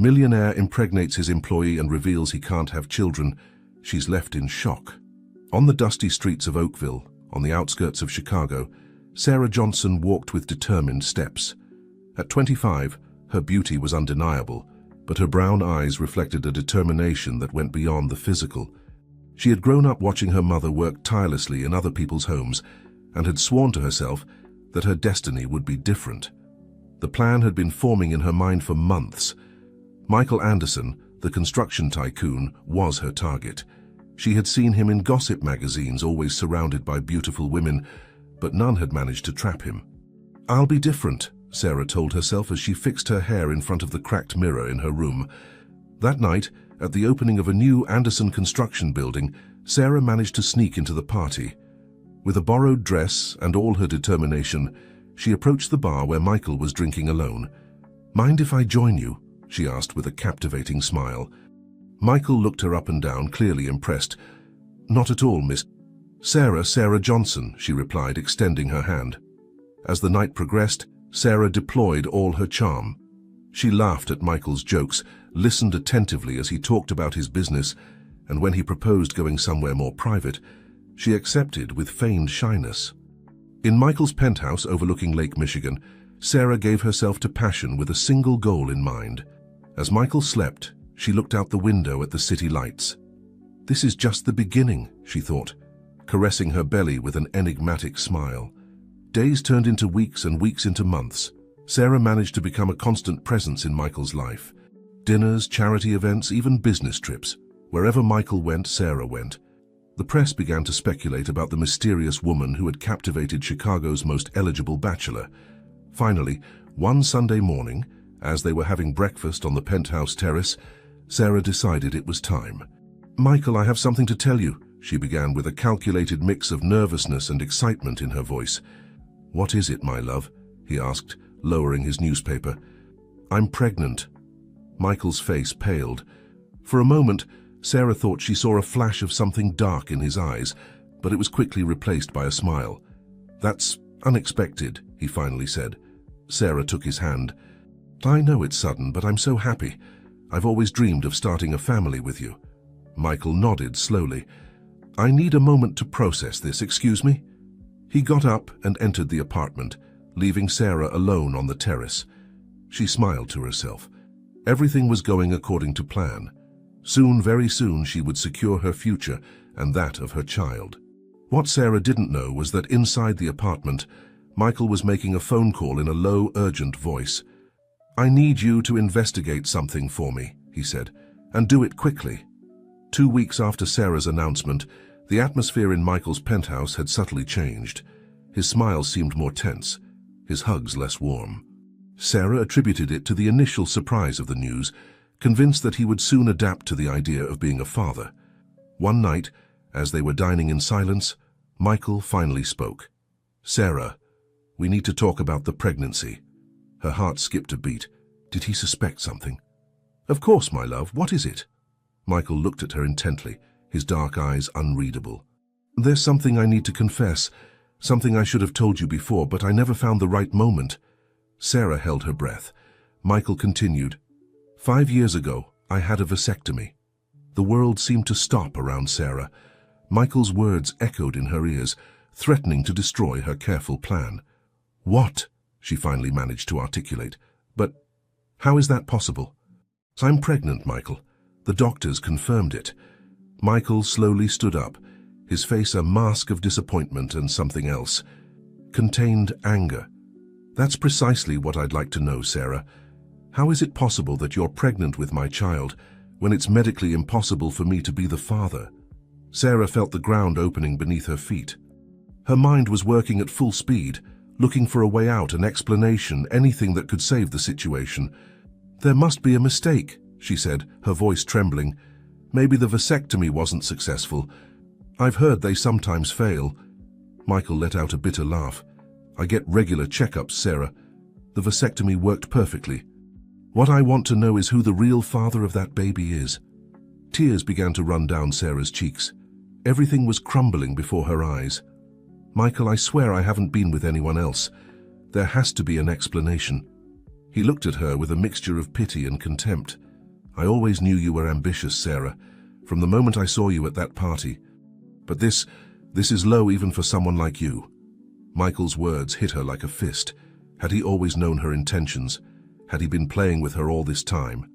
Millionaire impregnates his employee and reveals he can't have children. She's left in shock. On the dusty streets of Oakville, on the outskirts of Chicago, Sarah Johnson walked with determined steps. At 25, her beauty was undeniable, but her brown eyes reflected a determination that went beyond the physical. She had grown up watching her mother work tirelessly in other people's homes and had sworn to herself that her destiny would be different. The plan had been forming in her mind for months. Michael Anderson, the construction tycoon, was her target. She had seen him in gossip magazines, always surrounded by beautiful women, but none had managed to trap him. "I'll be different," Sarah told herself as she fixed her hair in front of the cracked mirror in her room. That night, at the opening of a new Anderson construction building, Sarah managed to sneak into the party. With a borrowed dress and all her determination, she approached the bar where Michael was drinking alone. "Mind if I join you?" she asked with a captivating smile. Michael looked her up and down, clearly impressed. "Not at all, Miss Sarah Johnson," she replied, extending her hand. As the night progressed, Sarah deployed all her charm. She laughed at Michael's jokes, listened attentively as he talked about his business, and when he proposed going somewhere more private, she accepted with feigned shyness. In Michael's penthouse overlooking Lake Michigan, Sarah gave herself to passion with a single goal in mind. As Michael slept, she looked out the window at the city lights. "This is just the beginning," she thought, caressing her belly with an enigmatic smile. Days turned into weeks and weeks into months. Sarah managed to become a constant presence in Michael's life. Dinners, charity events, even business trips. Wherever Michael went, Sarah went. The press began to speculate about the mysterious woman who had captivated Chicago's most eligible bachelor. Finally, one Sunday morning, as they were having breakfast on the penthouse terrace, Sarah decided it was time. "Michael, I have something to tell you," she began with a calculated mix of nervousness and excitement in her voice. "What is it, my love?" he asked, lowering his newspaper. "I'm pregnant." Michael's face paled. For a moment, Sarah thought she saw a flash of something dark in his eyes, but it was quickly replaced by a smile. "That's unexpected," he finally said. Sarah took his hand. "I know it's sudden, but I'm so happy. I've always dreamed of starting a family with you." Michael nodded slowly. "I need a moment to process this, excuse me?" He got up and entered the apartment, leaving Sarah alone on the terrace. She smiled to herself. Everything was going according to plan. Soon, very soon, she would secure her future and that of her child. What Sarah didn't know was that inside the apartment, Michael was making a phone call in a low, urgent voice. "I need you to investigate something for me," he said, "and do it quickly." 2 weeks after Sarah's announcement, the atmosphere in Michael's penthouse had subtly changed. His smile seemed more tense, his hugs less warm. Sarah attributed it to the initial surprise of the news, convinced that he would soon adapt to the idea of being a father. One night, as they were dining in silence, Michael finally spoke. "Sarah, we need to talk about the pregnancy." Her heart skipped a beat. Did he suspect something? "Of course, my love. What is it?" Michael looked at her intently, his dark eyes unreadable. "There's something I need to confess, something I should have told you before, but I never found the right moment." Sarah held her breath. Michael continued, 5 years ago, I had a vasectomy." The world seemed to stop around Sarah. Michael's words echoed in her ears, threatening to destroy her careful plan. "What?" she finally managed to articulate. "But how is that possible?" "I'm pregnant, Michael. The doctors confirmed it." Michael slowly stood up, his face a mask of disappointment and something else. Contained anger. "That's precisely what I'd like to know, Sarah. How is it possible that you're pregnant with my child when it's medically impossible for me to be the father?" Sarah felt the ground opening beneath her feet. Her mind was working at full speed, looking for a way out, an explanation, anything that could save the situation. "There must be a mistake," she said, her voice trembling. "Maybe the vasectomy wasn't successful. I've heard they sometimes fail." Michael let out a bitter laugh. "I get regular checkups, Sarah. The vasectomy worked perfectly. What I want to know is who the real father of that baby is." Tears began to run down Sarah's cheeks. Everything was crumbling before her eyes. "Michael, I swear I haven't been with anyone else. There has to be an explanation." He looked at her with a mixture of pity and contempt. I always knew you were ambitious, Sarah, from the moment I saw you at that party. But this is low even for someone like you." Michael's words hit her like a fist. Had he always known her intentions? Had he been playing with her all this time?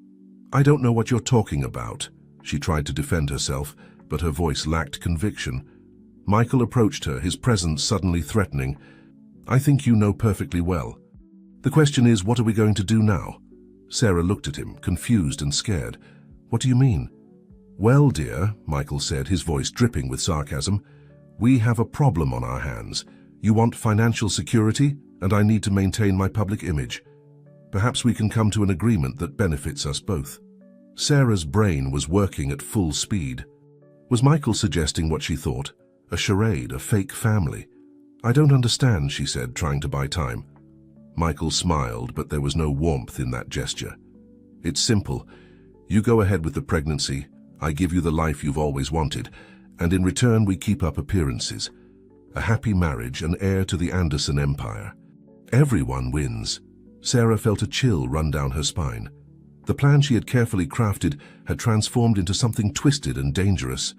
"I don't know what you're talking about." She tried to defend herself, but her voice lacked conviction. Michael approached her, his presence suddenly threatening. "I think you know perfectly well. The question is, what are we going to do now?" Sarah looked at him, confused and scared. "What do you mean?" "Well, dear," Michael said, his voice dripping with sarcasm, "we have a problem on our hands. You want financial security, and I need to maintain my public image. Perhaps we can come to an agreement that benefits us both." Sarah's brain was working at full speed. Was Michael suggesting what she thought? A charade, a fake family? "I don't understand," she said, trying to buy time. Michael smiled, but there was no warmth in that gesture. "It's simple. You go ahead with the pregnancy, I give you the life you've always wanted, and in return we keep up appearances. A happy marriage, an heir to the Anderson empire. Everyone wins." Sarah felt a chill run down her spine. The plan she had carefully crafted had transformed into something twisted and dangerous.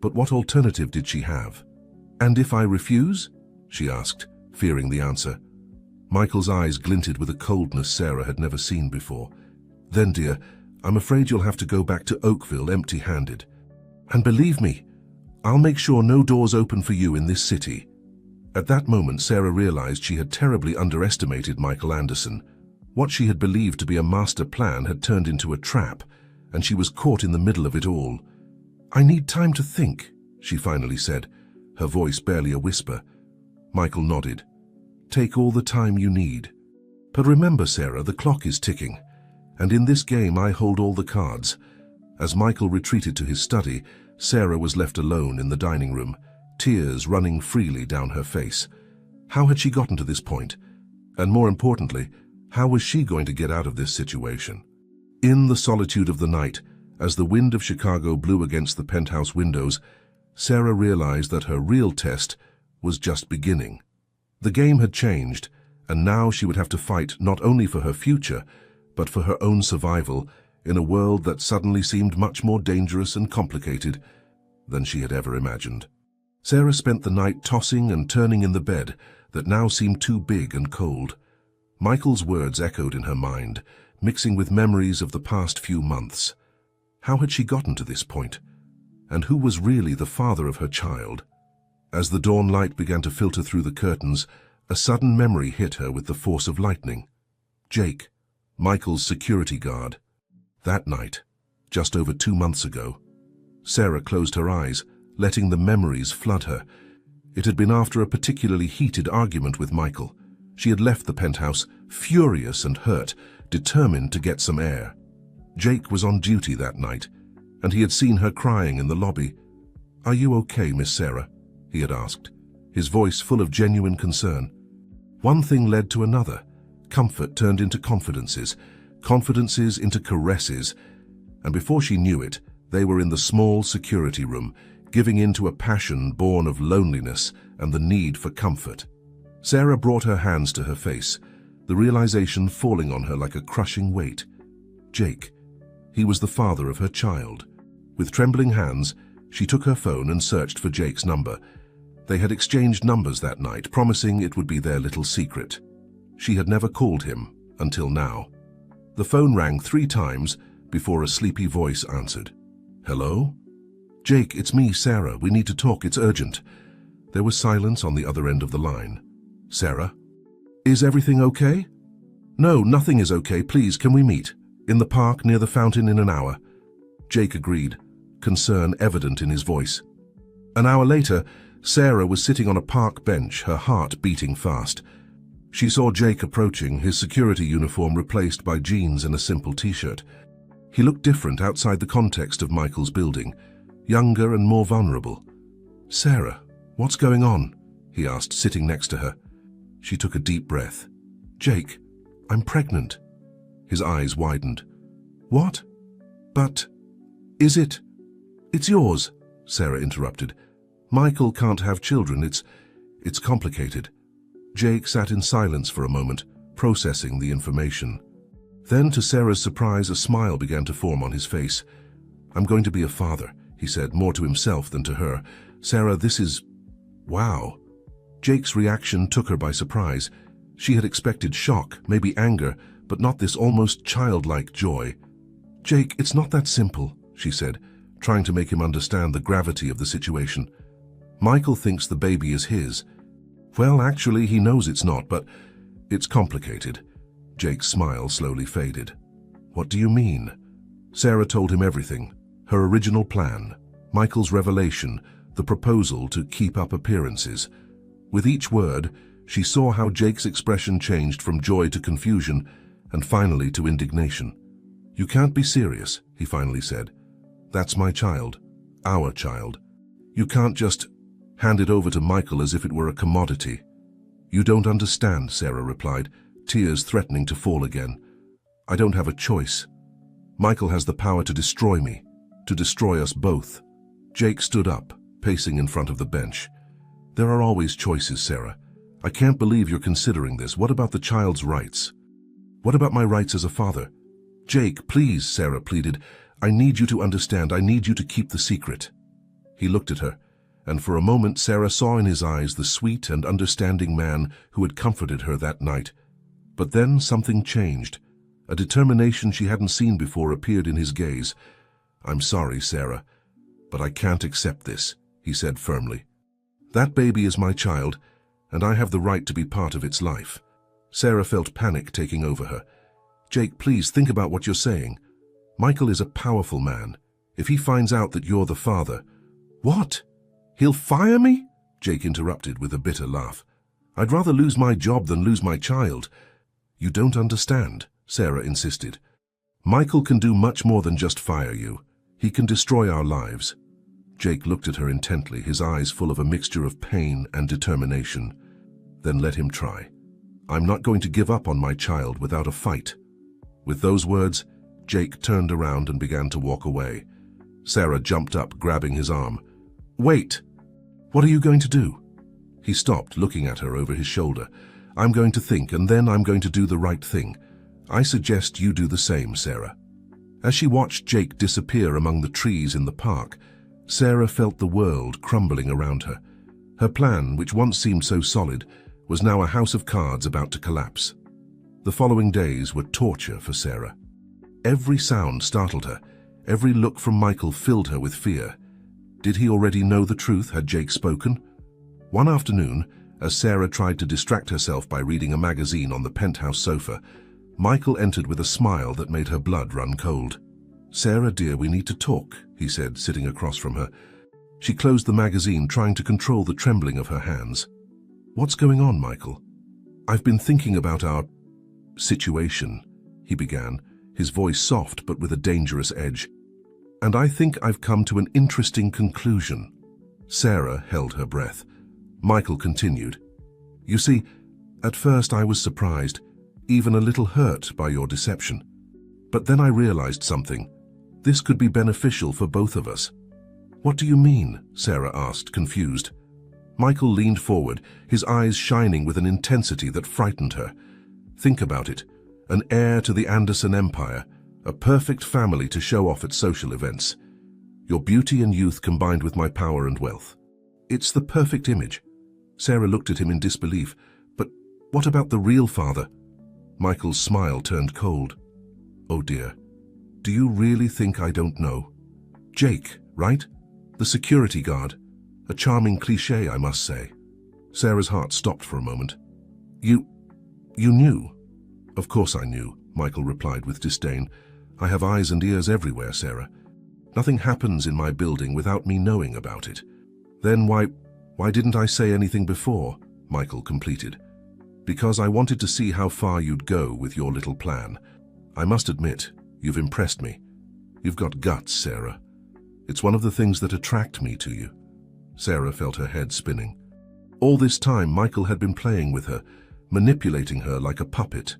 But what alternative did she have? "And if I refuse?" she asked, fearing the answer. Michael's eyes glinted with a coldness Sarah had never seen before. "Then, dear, I'm afraid you'll have to go back to Oakville empty-handed. And believe me, I'll make sure no doors open for you in this city." At that moment, Sarah realized she had terribly underestimated Michael Anderson. What she had believed to be a master plan had turned into a trap, and she was caught in the middle of it all. "I need time to think," she finally said, her voice barely a whisper. Michael nodded. "Take all the time you need. But remember, Sarah, the clock is ticking, and in this game I hold all the cards." As Michael retreated to his study, Sarah was left alone in the dining room, tears running freely down her face. How had she gotten to this point? And more importantly, how was she going to get out of this situation? In the solitude of the night, as the wind of Chicago blew against the penthouse windows, Sarah realized that her real test was just beginning. The game had changed, and now she would have to fight not only for her future, but for her own survival in a world that suddenly seemed much more dangerous and complicated than she had ever imagined. Sarah spent the night tossing and turning in the bed that now seemed too big and cold. Michael's words echoed in her mind, mixing with memories of the past few months. How had she gotten to this point? And who was really the father of her child? As the dawn light began to filter through the curtains, a sudden memory hit her with the force of lightning. Jake, Michael's security guard. That night, just over 2 months ago. Sarah closed her eyes, letting the memories flood her. It had been after a particularly heated argument with Michael. She had left the penthouse, furious and hurt, determined to get some air. Jake was on duty that night, and he had seen her crying in the lobby. "Are you okay, Miss Sarah?" he had asked, his voice full of genuine concern. One thing led to another. Comfort turned into confidences, confidences into caresses, and before she knew it, they were in the small security room, giving in to a passion born of loneliness and the need for comfort. Sarah brought her hands to her face, the realization falling on her like a crushing weight. Jake. He was the father of her child. With trembling hands, she took her phone and searched for Jake's number. They had exchanged numbers that night, promising it would be their little secret. She had never called him until now. The phone rang 3 times before a sleepy voice answered. "Hello?" "Jake, it's me, Sarah. We need to talk. It's urgent." There was silence on the other end of the line. "Sarah? Is everything okay?" "No, nothing is okay. Please, can we meet? In the park near the fountain in an hour." Jake agreed, concern evident in his voice. An hour later, Sarah was sitting on a park bench, her heart beating fast. She saw Jake approaching, his security uniform replaced by jeans and a simple t-shirt. He looked different outside the context of Michael's building, younger and more vulnerable. "Sarah, what's going on?" he asked, sitting next to her. She took a deep breath. "Jake, I'm pregnant." His eyes widened. "What? But, is it?" "It's yours," Sarah interrupted. "Michael can't have children. It's complicated." Jake sat in silence for a moment, processing the information. Then, to Sarah's surprise, a smile began to form on his face. "I'm going to be a father," he said, more to himself than to her. "Sarah, this is... wow." Jake's reaction took her by surprise. She had expected shock, maybe anger, but not this almost childlike joy. "Jake, it's not that simple," she said, trying to make him understand the gravity of the situation. "Michael thinks the baby is his. Well, actually, he knows it's not, but it's complicated." Jake's smile slowly faded. "What do you mean?" Sarah told him everything. Her original plan, Michael's revelation, the proposal to keep up appearances. With each word, she saw how Jake's expression changed from joy to confusion, and finally to indignation. "You can't be serious," he finally said. "That's my child. Our child. You can't just hand it over to Michael as if it were a commodity." "You don't understand," Sarah replied, tears threatening to fall again. "I don't have a choice. Michael has the power to destroy me, to destroy us both." Jake stood up, pacing in front of the bench. "There are always choices, Sarah. I can't believe you're considering this. What about the child's rights? What about my rights as a father?" "Jake, please," Sarah pleaded. "I need you to understand. I need you to keep the secret." He looked at her, and for a moment Sarah saw in his eyes the sweet and understanding man who had comforted her that night. But then something changed. A determination she hadn't seen before appeared in his gaze. "I'm sorry, Sarah, but I can't accept this," he said firmly. "That baby is my child, and I have the right to be part of its life." Sarah felt panic taking over her. "Jake, please think about what you're saying. Michael is a powerful man. If he finds out that you're the father..." "What? He'll fire me?" Jake interrupted with a bitter laugh. "I'd rather lose my job than lose my child." "You don't understand," Sarah insisted. "Michael can do much more than just fire you. He can destroy our lives." Jake looked at her intently, his eyes full of a mixture of pain and determination. "Then let him try. I'm not going to give up on my child without a fight." With those words, Jake turned around and began to walk away. Sarah jumped up, grabbing his arm. "Wait! What are you going to do?" He stopped, looking at her over his shoulder. "I'm going to think, and then I'm going to do the right thing. I suggest you do the same, Sarah." As she watched Jake disappear among the trees in the park, Sarah felt the world crumbling around her. Her plan, which once seemed so solid, was now a house of cards about to collapse. The following days were torture for Sarah. Every sound startled her. Every look from Michael filled her with fear. Did he already know the truth? Had Jake spoken? One afternoon, as Sarah tried to distract herself by reading a magazine on the penthouse sofa, Michael entered with a smile that made her blood run cold. "Sarah, dear, we need to talk," he said, sitting across from her. She closed the magazine, trying to control the trembling of her hands. "What's going on, Michael?" "I've been thinking about our situation," he began, his voice soft but with a dangerous edge. "And I think I've come to an interesting conclusion." Sarah held her breath. Michael continued. "You see, at first I was surprised, even a little hurt by your deception. But then I realized something. This could be beneficial for both of us." "What do you mean?" Sarah asked, confused. Michael leaned forward, his eyes shining with an intensity that frightened her. "Think about it. An heir to the Anderson Empire, a perfect family to show off at social events. Your beauty and youth combined with my power and wealth. It's the perfect image." Sarah looked at him in disbelief. "But what about the real father?" Michael's smile turned cold. "Oh dear, do you really think I don't know? Jake, right? The security guard. A charming cliché, I must say." Sarah's heart stopped for a moment. You knew?" "Of course I knew," Michael replied with disdain. "I have eyes and ears everywhere, Sarah. Nothing happens in my building without me knowing about it." "Then why didn't I say anything before?" Michael completed. "Because I wanted to see how far you'd go with your little plan. I must admit, you've impressed me. You've got guts, Sarah. It's one of the things that attract me to you." Sarah felt her head spinning. All this time, Michael had been playing with her, manipulating her like a puppet.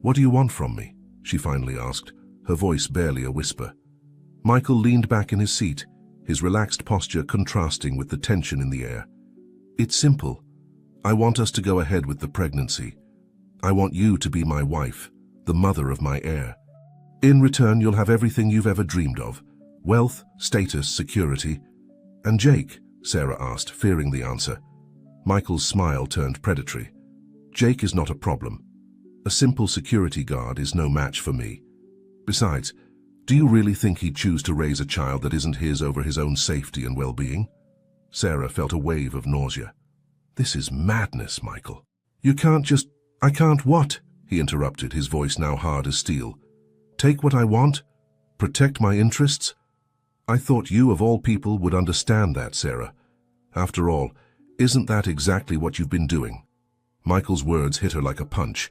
"What do you want from me?" she finally asked, her voice barely a whisper. Michael leaned back in his seat, his relaxed posture contrasting with the tension in the air. "It's simple. I want us to go ahead with the pregnancy. I want you to be my wife, the mother of my heir. In return, you'll have everything you've ever dreamed of. Wealth, status, security. And Jake? Sarah asked, fearing the answer. Michael's smile turned predatory. Jake is not a problem. A simple security guard is no match for me. Besides, do you really think he'd choose to raise a child that isn't his over his own safety and well-being? Sarah felt a wave of nausea. This is madness, Michael. You can't just... I can't what? He interrupted, his voice now hard as steel. Take what I want? Protect my interests? I thought you, of all people, would understand that, Sarah. After all, isn't that exactly what you've been doing? Michael's words hit her like a punch.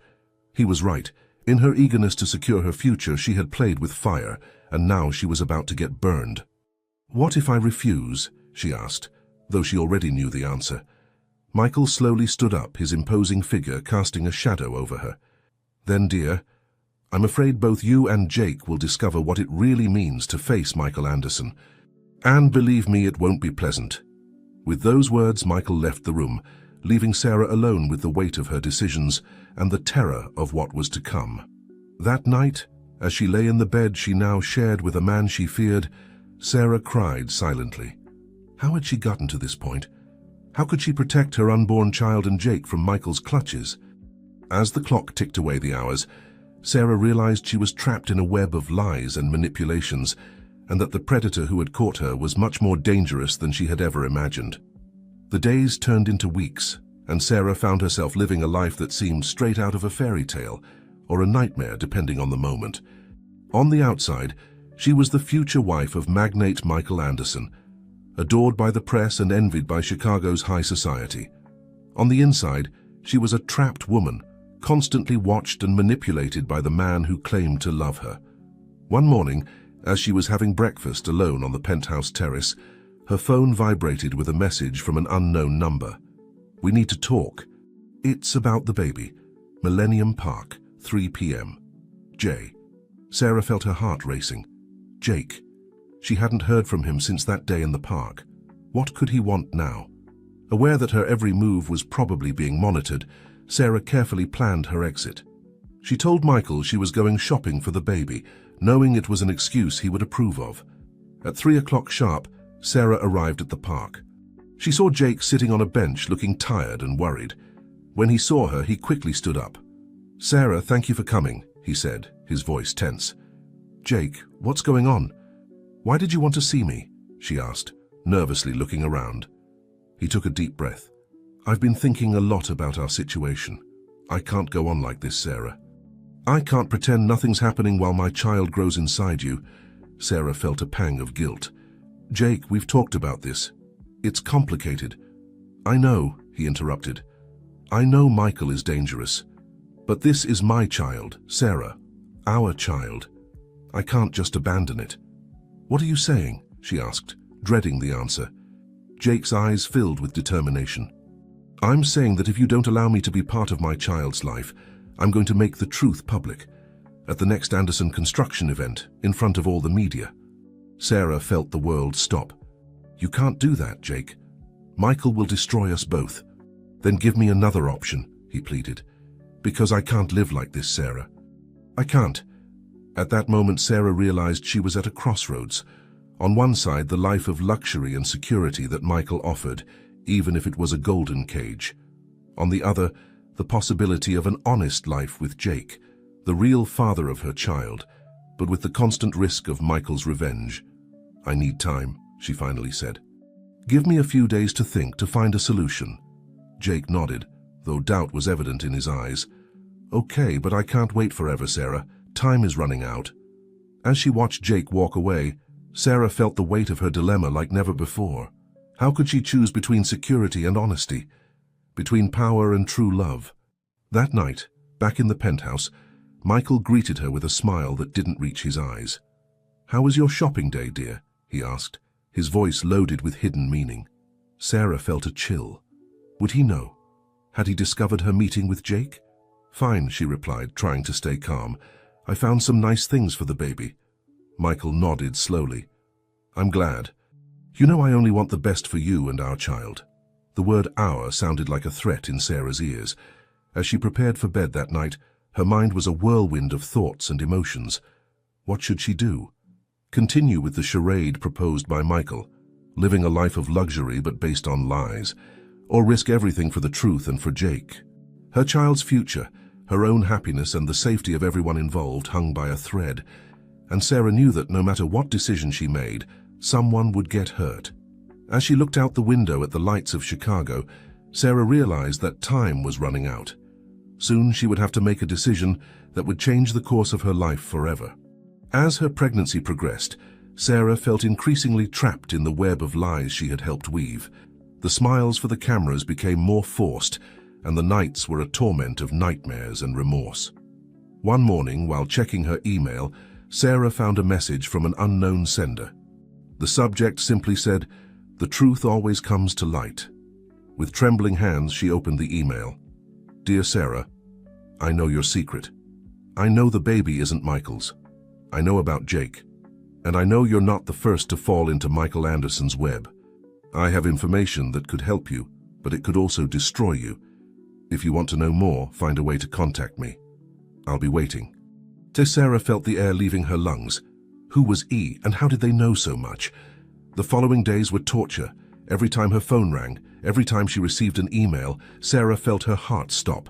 He was right. In her eagerness to secure her future, she had played with fire, and now she was about to get burned. What if I refuse? She asked, though she already knew the answer. Michael slowly stood up, his imposing figure casting a shadow over her. Then, dear, I'm afraid both you and Jake will discover what it really means to face Michael Anderson. And believe me, it won't be pleasant. With those words, Michael left the room, leaving Sarah alone with the weight of her decisions and the terror of what was to come. That night, as she lay in the bed she now shared with a man she feared, Sarah cried silently. How had she gotten to this point? How could she protect her unborn child and Jake from Michael's clutches? As the clock ticked away the hours, Sarah realized she was trapped in a web of lies and manipulations, and that the predator who had caught her was much more dangerous than she had ever imagined. The days turned into weeks, and Sarah found herself living a life that seemed straight out of a fairy tale, or a nightmare depending on the moment. On the outside, she was the future wife of magnate Michael Anderson, adored by the press and envied by Chicago's high society. On the inside, she was a trapped woman, constantly watched and manipulated by the man who claimed to love her. One morning, as she was having breakfast alone on the penthouse terrace, her phone vibrated with a message from an unknown number. We need to talk. It's about the baby. Millennium Park, 3 p.m. Jay. Sarah felt her heart racing. Jake. She hadn't heard from him since that day in the park. What could he want now? Aware that her every move was probably being monitored, Sarah carefully planned her exit. She told Michael she was going shopping for the baby, knowing it was an excuse he would approve of. At 3 o'clock sharp, Sarah arrived at the park. She saw Jake sitting on a bench looking tired and worried. When he saw her, he quickly stood up. Sarah, thank you for coming, he said, his voice tense. Jake, what's going on? Why did you want to see me? She asked, nervously looking around. He took a deep breath. I've been thinking a lot about our situation. I can't go on like this, Sarah. I can't pretend nothing's happening while my child grows inside you. Sarah felt a pang of guilt. Jake, we've talked about this. It's complicated. I know, he interrupted. I know Michael is dangerous. But this is my child, Sarah. Our child. I can't just abandon it. What are you saying? She asked, dreading the answer. Jake's eyes filled with determination. I'm saying that if you don't allow me to be part of my child's life, I'm going to make the truth public. At the next Anderson construction event, in front of all the media. Sarah felt the world stop. You can't do that, Jake. Michael will destroy us both. Then give me another option, he pleaded. Because I can't live like this, Sarah. I can't. At that moment, Sarah realized she was at a crossroads. On one side, the life of luxury and security that Michael offered, even if it was a golden cage. On the other, the possibility of an honest life with Jake, the real father of her child, but with the constant risk of Michael's revenge. I need time, she finally said. Give me a few days to think, to find a solution. Jake nodded, though doubt was evident in his eyes. Okay, but I can't wait forever, Sarah. Time is running out. As she watched Jake walk away, Sarah felt the weight of her dilemma like never before. How could she choose between security and honesty? Between power and true love? That night, back in the penthouse, Michael greeted her with a smile that didn't reach his eyes. How was your shopping day, dear? He asked, his voice loaded with hidden meaning. Sarah felt a chill. Would he know? Had he discovered her meeting with Jake? Fine, she replied, trying to stay calm. I found some nice things for the baby. Michael nodded slowly. I'm glad. You know I only want the best for you and our child. The word our sounded like a threat in Sarah's ears. As she prepared for bed that night, Her mind was a whirlwind of thoughts and emotions. What should she do? Continue with the charade proposed by Michael, living a life of luxury but based on lies, or risk everything for the truth and for Jake? Her child's future, her own happiness and the safety of everyone involved hung by a thread, and Sarah knew that no matter what decision she made, someone would get hurt. As she looked out the window at the lights of Chicago, Sarah realized that time was running out. Soon she would have to make a decision that would change the course of her life forever. As her pregnancy progressed, Sarah felt increasingly trapped in the web of lies she had helped weave. The smiles for the cameras became more forced, and the nights were a torment of nightmares and remorse. One morning, while checking her email, Sarah found a message from an unknown sender. The subject simply said, "The truth always comes to light." With trembling hands, she opened the email. "Dear Sarah, I know your secret. I know the baby isn't Michael's. I know about Jake. And I know you're not the first to fall into Michael Anderson's web. I have information that could help you, but it could also destroy you. If you want to know more, find a way to contact me. I'll be waiting." Sarah felt the air leaving her lungs. Who was E, and how did they know so much? The following days were torture. Every time her phone rang, every time she received an email, Sarah felt her heart stop.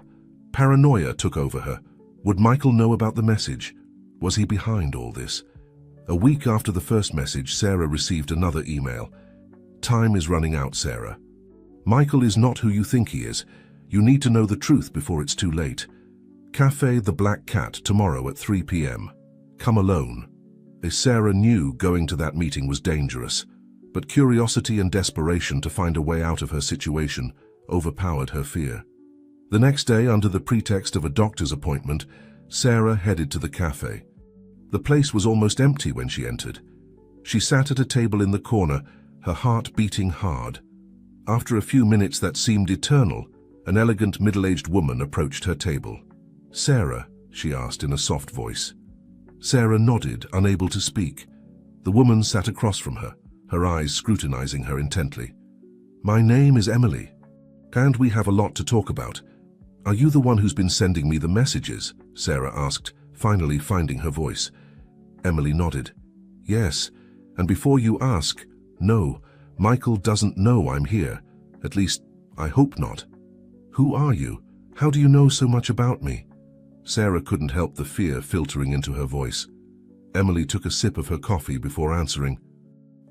Paranoia took over her. Would Michael know about the message? Was he behind all this? A week after the first message, Sarah received another email. "Time is running out, Sarah. Michael is not who you think he is. You need to know the truth before it's too late. Café The Black Cat tomorrow at 3 p.m. Come alone." Sarah knew going to that meeting was dangerous, but curiosity and desperation to find a way out of her situation overpowered her fear. The next day, under the pretext of a doctor's appointment, Sarah headed to the cafe. The place was almost empty when she entered. She sat at a table in the corner, her heart beating hard. After a few minutes that seemed eternal, an elegant middle-aged woman approached her table. "Sarah?" she asked in a soft voice. Sarah nodded, unable to speak. The woman sat across from her, her eyes scrutinizing her intently. "My name is Emily, and we have a lot to talk about. Are you the one who's been sending me the messages?" Sarah asked, finally finding her voice. Emily nodded. "Yes, and before you ask, no, Michael doesn't know I'm here. At least, I hope not. Who are you? How do you know so much about me?" Sarah couldn't help the fear filtering into her voice. Emily took a sip of her coffee before answering.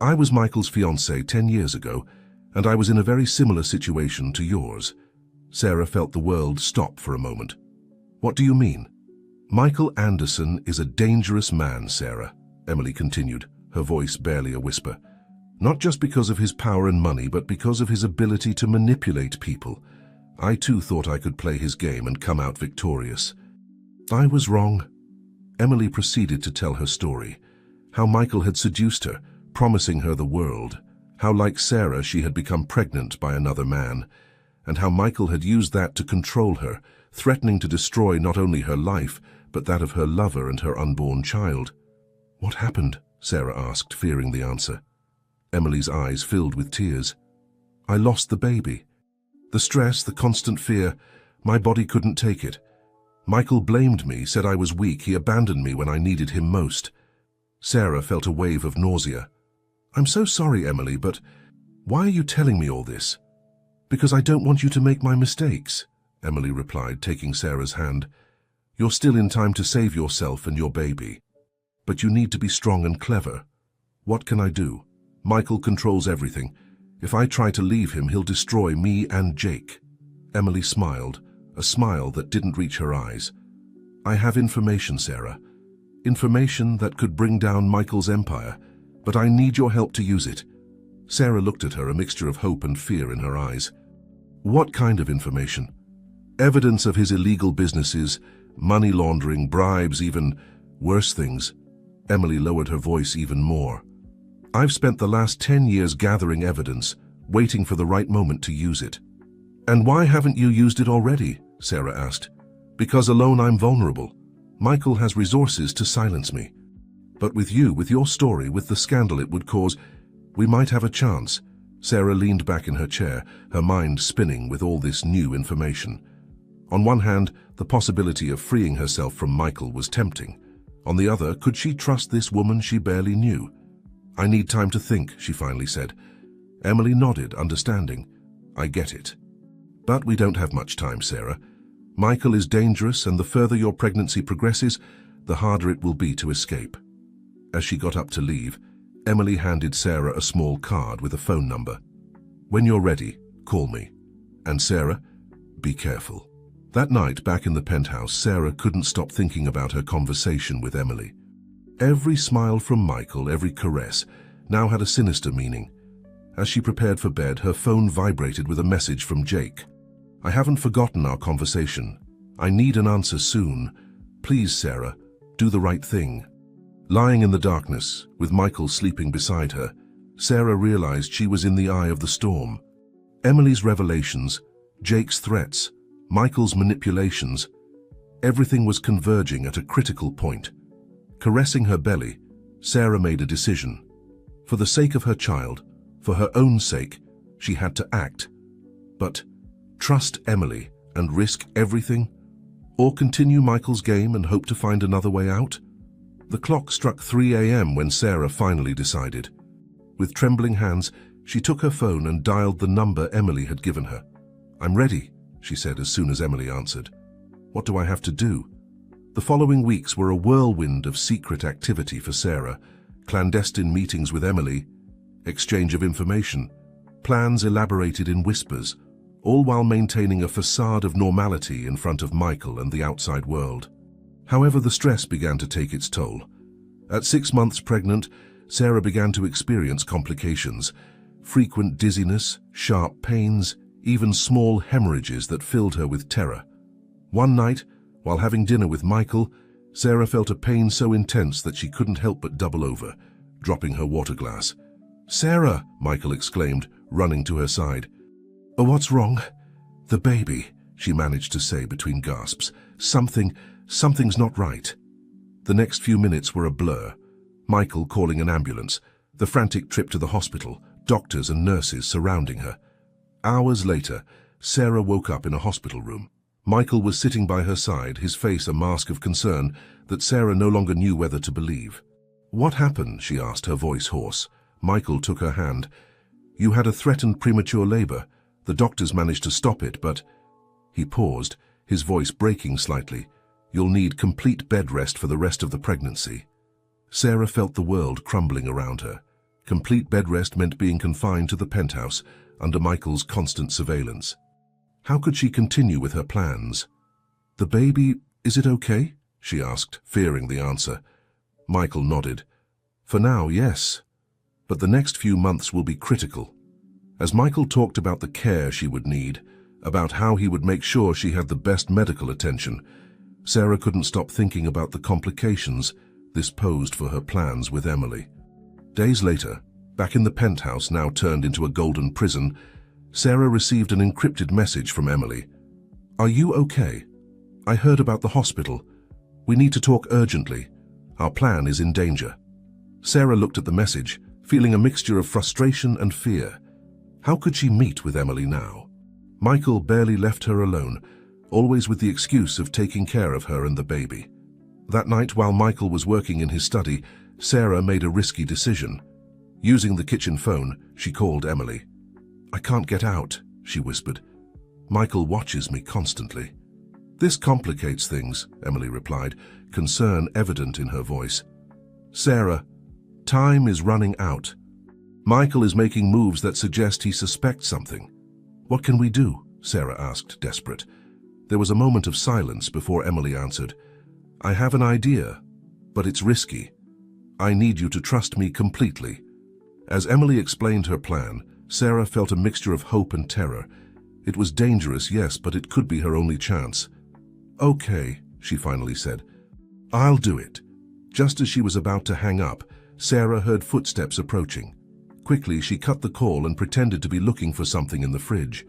"I was Michael's fiancée 10 years ago, and I was in a very similar situation to yours." Sarah felt the world stop for a moment. "What do you mean?" "Michael Anderson is a dangerous man, Sarah," Emily continued, her voice barely a whisper. "Not just because of his power and money, but because of his ability to manipulate people. I too thought I could play his game and come out victorious. I was wrong." Emily proceeded to tell her story, how Michael had seduced her, promising her the world, how like Sarah she had become pregnant by another man, and how Michael had used that to control her, threatening to destroy not only her life, but that of her lover and her unborn child. "What happened?" Sarah asked, fearing the answer. Emily's eyes filled with tears. "I lost the baby. The stress, the constant fear, my body couldn't take it. Michael blamed me, said I was weak, he abandoned me when I needed him most." Sarah felt a wave of nausea. "I'm so sorry, Emily, but why are you telling me all this?" "Because I don't want you to make my mistakes," Emily replied, taking Sarah's hand. "You're still in time to save yourself and your baby. But you need to be strong and clever. What can I do? Michael controls everything. If I try to leave him, he'll destroy me and Jake." Emily smiled, a smile that didn't reach her eyes. "I have information, Sarah. Information that could bring down Michael's empire, but I need your help to use it." Sarah looked at her, a mixture of hope and fear in her eyes. "What kind of information?" "Evidence of his illegal businesses, money laundering, bribes, even worse things." Emily lowered her voice even more. "I've spent the last 10 years gathering evidence, waiting for the right moment to use it." "And why haven't you used it already?" Sarah asked. "Because alone I'm vulnerable. Michael has resources to silence me. But with you, with your story, with the scandal it would cause, we might have a chance." Sarah leaned back in her chair, her mind spinning with all this new information. On one hand, The possibility of freeing herself from Michael was tempting. On the other, could she trust this woman she barely knew? "I need time to think," she finally said. Emily nodded, understanding. "I get it. But we don't have much time, Sarah. Michael is dangerous, and the further your pregnancy progresses, the harder it will be to escape." As she got up to leave, Emily handed Sarah a small card with a phone number. "When you're ready, call me. And Sarah, be careful." That night, back in the penthouse, Sarah couldn't stop thinking about her conversation with Emily. Every smile from Michael, every caress, now had a sinister meaning. As she prepared for bed, her phone vibrated with a message from Jake. "I haven't forgotten our conversation. I need an answer soon. Please, Sarah, do the right thing." Lying in the darkness, with Michael sleeping beside her, Sarah realized she was in the eye of the storm. Emily's revelations, Jake's threats, Michael's manipulations, everything was converging at a critical point. Caressing her belly, Sarah made a decision. For the sake of her child, for her own sake, she had to act. But trust Emily and risk everything? Or continue Michael's game and hope to find another way out? The clock struck 3 a.m. when Sarah finally decided. With trembling hands, she took her phone and dialed the number Emily had given her. "I'm ready," she said as soon as Emily answered. "What do I have to do?" The following weeks were a whirlwind of secret activity for Sarah, clandestine meetings with Emily, exchange of information, plans elaborated in whispers, all while maintaining a facade of normality in front of Michael and the outside world. However, the stress began to take its toll. At 6 months pregnant, Sarah began to experience complications, frequent dizziness, sharp pains, even small hemorrhages that filled her with terror. One night, while having dinner with Michael, Sarah felt a pain so intense that she couldn't help but double over, dropping her water glass. "Sarah!" Michael exclaimed, running to her side. "Oh, what's wrong?" "The baby," she managed to say between gasps. Something's not right." The next few minutes were a blur. Michael calling an ambulance, the frantic trip to the hospital, doctors and nurses surrounding her. Hours later, Sarah woke up in a hospital room. Michael was sitting by her side, his face a mask of concern that Sarah no longer knew whether to believe. "What happened?" she asked, her voice hoarse. Michael took her hand. "You had a threatened premature labor. The doctors managed to stop it, but..." He paused, his voice breaking slightly. "You'll need complete bed rest for the rest of the pregnancy." Sarah felt the world crumbling around her. Complete bed rest meant being confined to the penthouse, under Michael's constant surveillance. How could she continue with her plans? "The baby, is it okay?" she asked, fearing the answer. Michael nodded. "For now, yes. But the next few months will be critical." As Michael talked about the care she would need, about how he would make sure she had the best medical attention, Sarah couldn't stop thinking about the complications this posed for her plans with Emily. Days later, back in the penthouse now turned into a golden prison, Sarah received an encrypted message from Emily. "Are you okay? I heard about the hospital. We need to talk urgently. Our plan is in danger." Sarah looked at the message, feeling a mixture of frustration and fear. How could she meet with Emily now? Michael barely left her alone, always with the excuse of taking care of her and the baby. That night, while Michael was working in his study, Sarah made a risky decision. Using the kitchen phone, she called Emily. "I can't get out," she whispered. "Michael watches me constantly." "This complicates things," Emily replied, concern evident in her voice. "Sarah, time is running out. Michael is making moves that suggest he suspects something." "What can we do?" Sarah asked, desperate. There was a moment of silence before Emily answered. "I have an idea, but it's risky. I need you to trust me completely." As Emily explained her plan, Sarah felt a mixture of hope and terror. It was dangerous, yes, but it could be her only chance. "Okay," she finally said. "I'll do it." Just as she was about to hang up, Sarah heard footsteps approaching. Quickly, she cut the call and pretended to be looking for something in the fridge.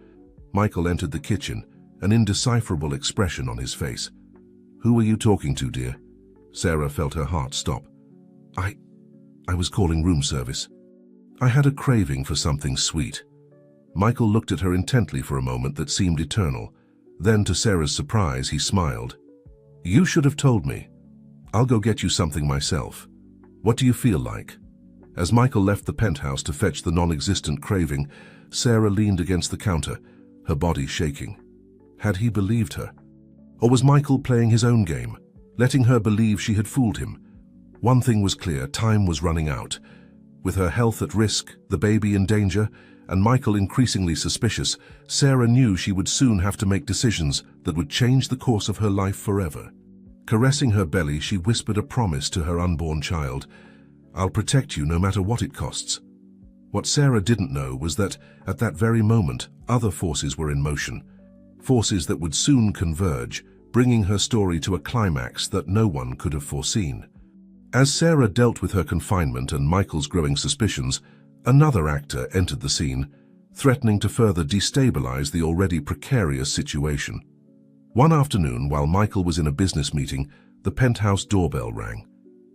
Michael entered the kitchen, an indecipherable expression on his face. "Who are you talking to, dear?" Sarah felt her heart stop. I was calling room service. I had a craving for something sweet." Michael looked at her intently for a moment that seemed eternal. Then, to Sarah's surprise, he smiled. "You should have told me. I'll go get you something myself. What do you feel like?" As Michael left the penthouse to fetch the non-existent craving, Sarah leaned against the counter, her body shaking. Had he believed her? Or was Michael playing his own game, letting her believe she had fooled him? One thing was clear: time was running out. With her health at risk, the baby in danger, and Michael increasingly suspicious, Sarah knew she would soon have to make decisions that would change the course of her life forever. Caressing her belly, she whispered a promise to her unborn child: "I'll protect you no matter what it costs." What Sarah didn't know was that, at that very moment, other forces were in motion. Forces that would soon converge, bringing her story to a climax that no one could have foreseen. As Sarah dealt with her confinement and Michael's growing suspicions, another actor entered the scene, threatening to further destabilize the already precarious situation. One afternoon, while Michael was in a business meeting, the penthouse doorbell rang.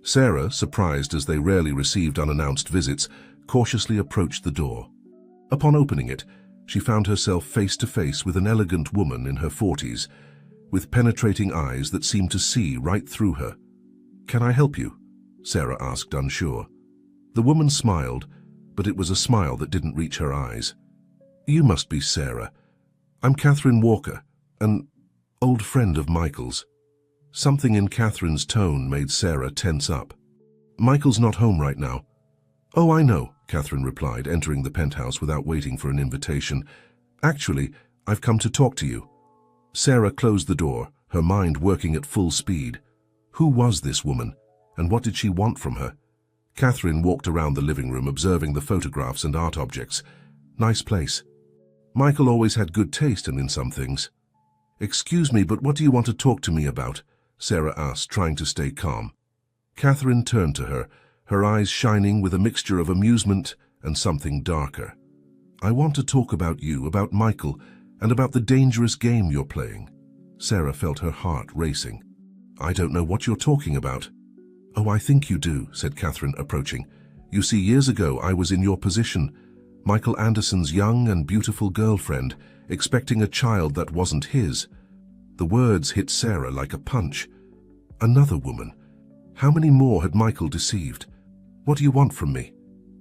Sarah, surprised as they rarely received unannounced visits, cautiously approached the door. Upon opening it, she found herself face to face with an elegant woman in her 40s, with penetrating eyes that seemed to see right through her. "Can I help you?" Sarah asked, unsure. The woman smiled, but it was a smile that didn't reach her eyes. "You must be Sarah. I'm Catherine Walker, an old friend of Michael's." Something in Catherine's tone made Sarah tense up. "Michael's not home right now." "Oh, I know," Catherine replied, entering the penthouse without waiting for an invitation. "Actually, I've come to talk to you." Sarah closed the door, her mind working at full speed. Who was this woman, and what did she want from her? Catherine walked around the living room, observing the photographs and art objects. Nice place. Michael always had good taste in some things. "Excuse me, but what do you want to talk to me about?" Sarah asked, trying to stay calm. Catherine turned to her, her eyes shining with a mixture of amusement and something darker. "I want to talk about you, about Michael, and about the dangerous game you're playing." Sarah felt her heart racing. "I don't know what you're talking about." "Oh, I think you do," said Catherine, approaching. "You see, years ago I was in your position, Michael Anderson's young and beautiful girlfriend, expecting a child that wasn't his." The words hit Sarah like a punch. Another woman. How many more had Michael deceived? "What do you want from me?"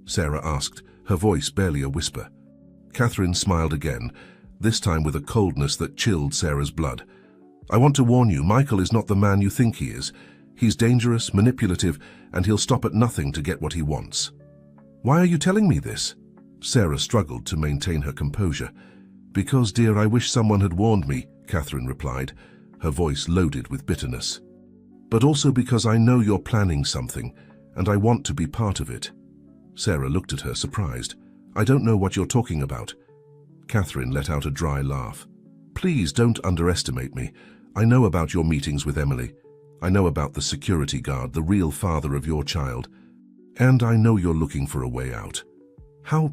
Sarah asked, her voice barely a whisper. Catherine smiled again, this time with a coldness that chilled Sarah's blood. "I want to warn you, Michael is not the man you think he is. He's dangerous, manipulative, and he'll stop at nothing to get what he wants." "Why are you telling me this?" Sarah struggled to maintain her composure. "Because, dear, I wish someone had warned me," Catherine replied, her voice loaded with bitterness. "But also because I know you're planning something, and I want to be part of it." Sarah looked at her, surprised. "I don't know what you're talking about." Catherine let out a dry laugh. "Please don't underestimate me. I know about your meetings with Emily. I know about the security guard, the real father of your child. And I know you're looking for a way out." How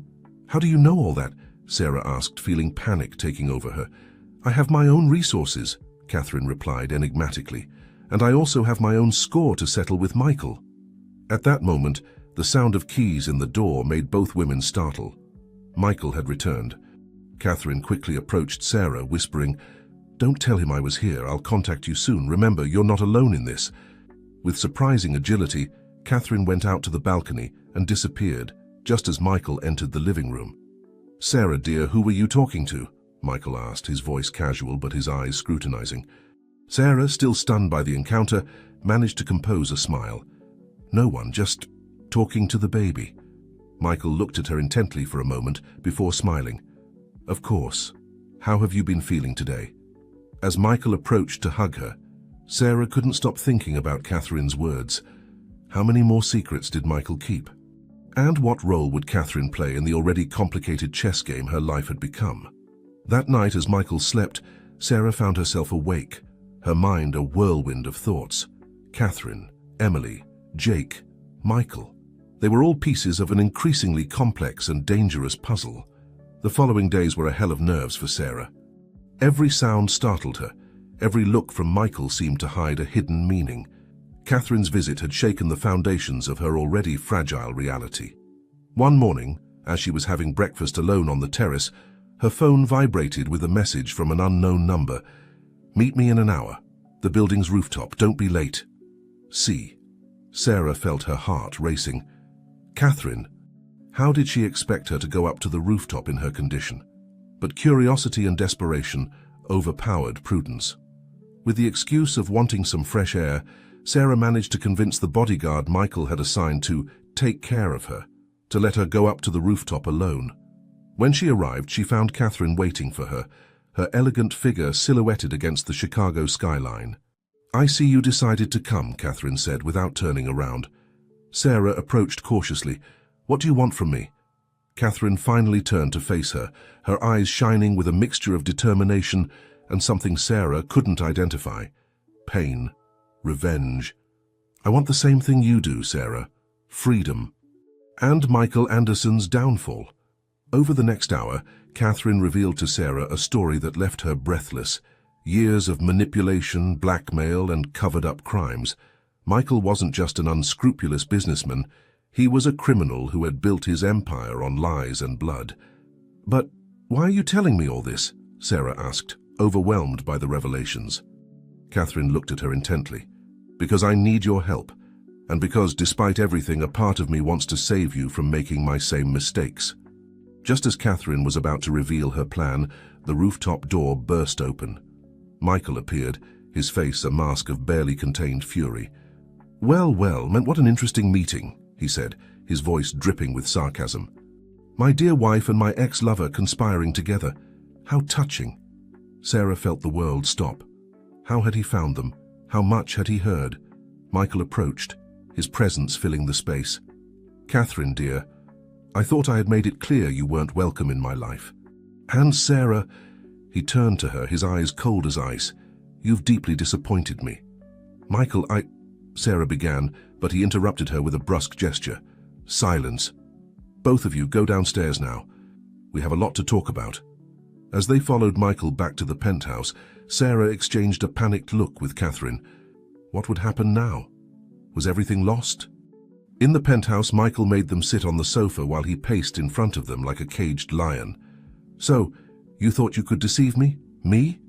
do you know all that?" Sarah asked, feeling panic taking over her. "I have my own resources," Catherine replied enigmatically, "and I also have my own score to settle with Michael." At that moment, the sound of keys in the door made both women startle. Michael had returned. Catherine quickly approached Sarah, whispering, "Don't tell him I was here. I'll contact you soon. Remember, you're not alone in this." With surprising agility, Catherine went out to the balcony and disappeared, just as Michael entered the living room. "Sarah, dear, who were you talking to?" Michael asked, his voice casual but his eyes scrutinizing. Sarah, still stunned by the encounter, managed to compose a smile. "No one, just talking to the baby." Michael looked at her intently for a moment before smiling. "Of course. How have you been feeling today?" As Michael approached to hug her, Sarah couldn't stop thinking about Catherine's words. How many more secrets did Michael keep? And what role would Catherine play in the already complicated chess game her life had become? That night, as Michael slept, Sarah found herself awake, her mind a whirlwind of thoughts. Catherine, Emily, Jake, Michael. They were all pieces of an increasingly complex and dangerous puzzle. The following days were a hell of nerves for Sarah. Every sound startled her. Every look from Michael seemed to hide a hidden meaning. Catherine's visit had shaken the foundations of her already fragile reality. One morning, as she was having breakfast alone on the terrace, Her phone vibrated with a message from an unknown number. "Meet me in an hour. The building's rooftop. Don't be late." C. Sarah felt her heart racing. Catherine. How did she expect her to go up to the rooftop in her condition? But curiosity and desperation overpowered prudence. With the excuse of wanting some fresh air, Sarah managed to convince the bodyguard Michael had assigned to take care of her, to let her go up to the rooftop alone. When she arrived, she found Catherine waiting for her, her elegant figure silhouetted against the Chicago skyline. "I see you decided to come," Catherine said without turning around. Sarah approached cautiously. "What do you want from me?" Catherine finally turned to face her, her eyes shining with a mixture of determination and something Sarah couldn't identify. Pain. Revenge. "I want the same thing you do, Sarah. Freedom." And Michael Anderson's downfall. Over the next hour, Catherine revealed to Sarah a story that left her breathless. Years of manipulation, blackmail, and covered-up crimes. Michael wasn't just an unscrupulous businessman. He was a criminal who had built his empire on lies and blood. "But why are you telling me all this?" Sarah asked, overwhelmed by the revelations. Catherine looked at her intently. "Because I need your help, and because, despite everything, a part of me wants to save you from making my same mistakes." Just as Catherine was about to reveal her plan, the rooftop door burst open. Michael appeared, his face a mask of barely contained fury. Well, what an interesting meeting," he said, his voice dripping with sarcasm. "My dear wife and my ex-lover conspiring together. How touching." Sarah felt the world stop. How had he found them? How much had he heard? Michael approached, his presence filling the space. "Catherine, dear, I thought I had made it clear you weren't welcome in my life." "And Sarah," he turned to her, his eyes cold as ice, "you've deeply disappointed me." "Michael, Sarah began, but he interrupted her with a brusque gesture. "Silence. Both of you go downstairs now. We have a lot to talk about." As they followed Michael back to the penthouse, Sarah exchanged a panicked look with Catherine. What would happen now? Was everything lost? In the penthouse, Michael made them sit on the sofa while he paced in front of them like a caged lion. "So, you thought you could deceive me? Me?"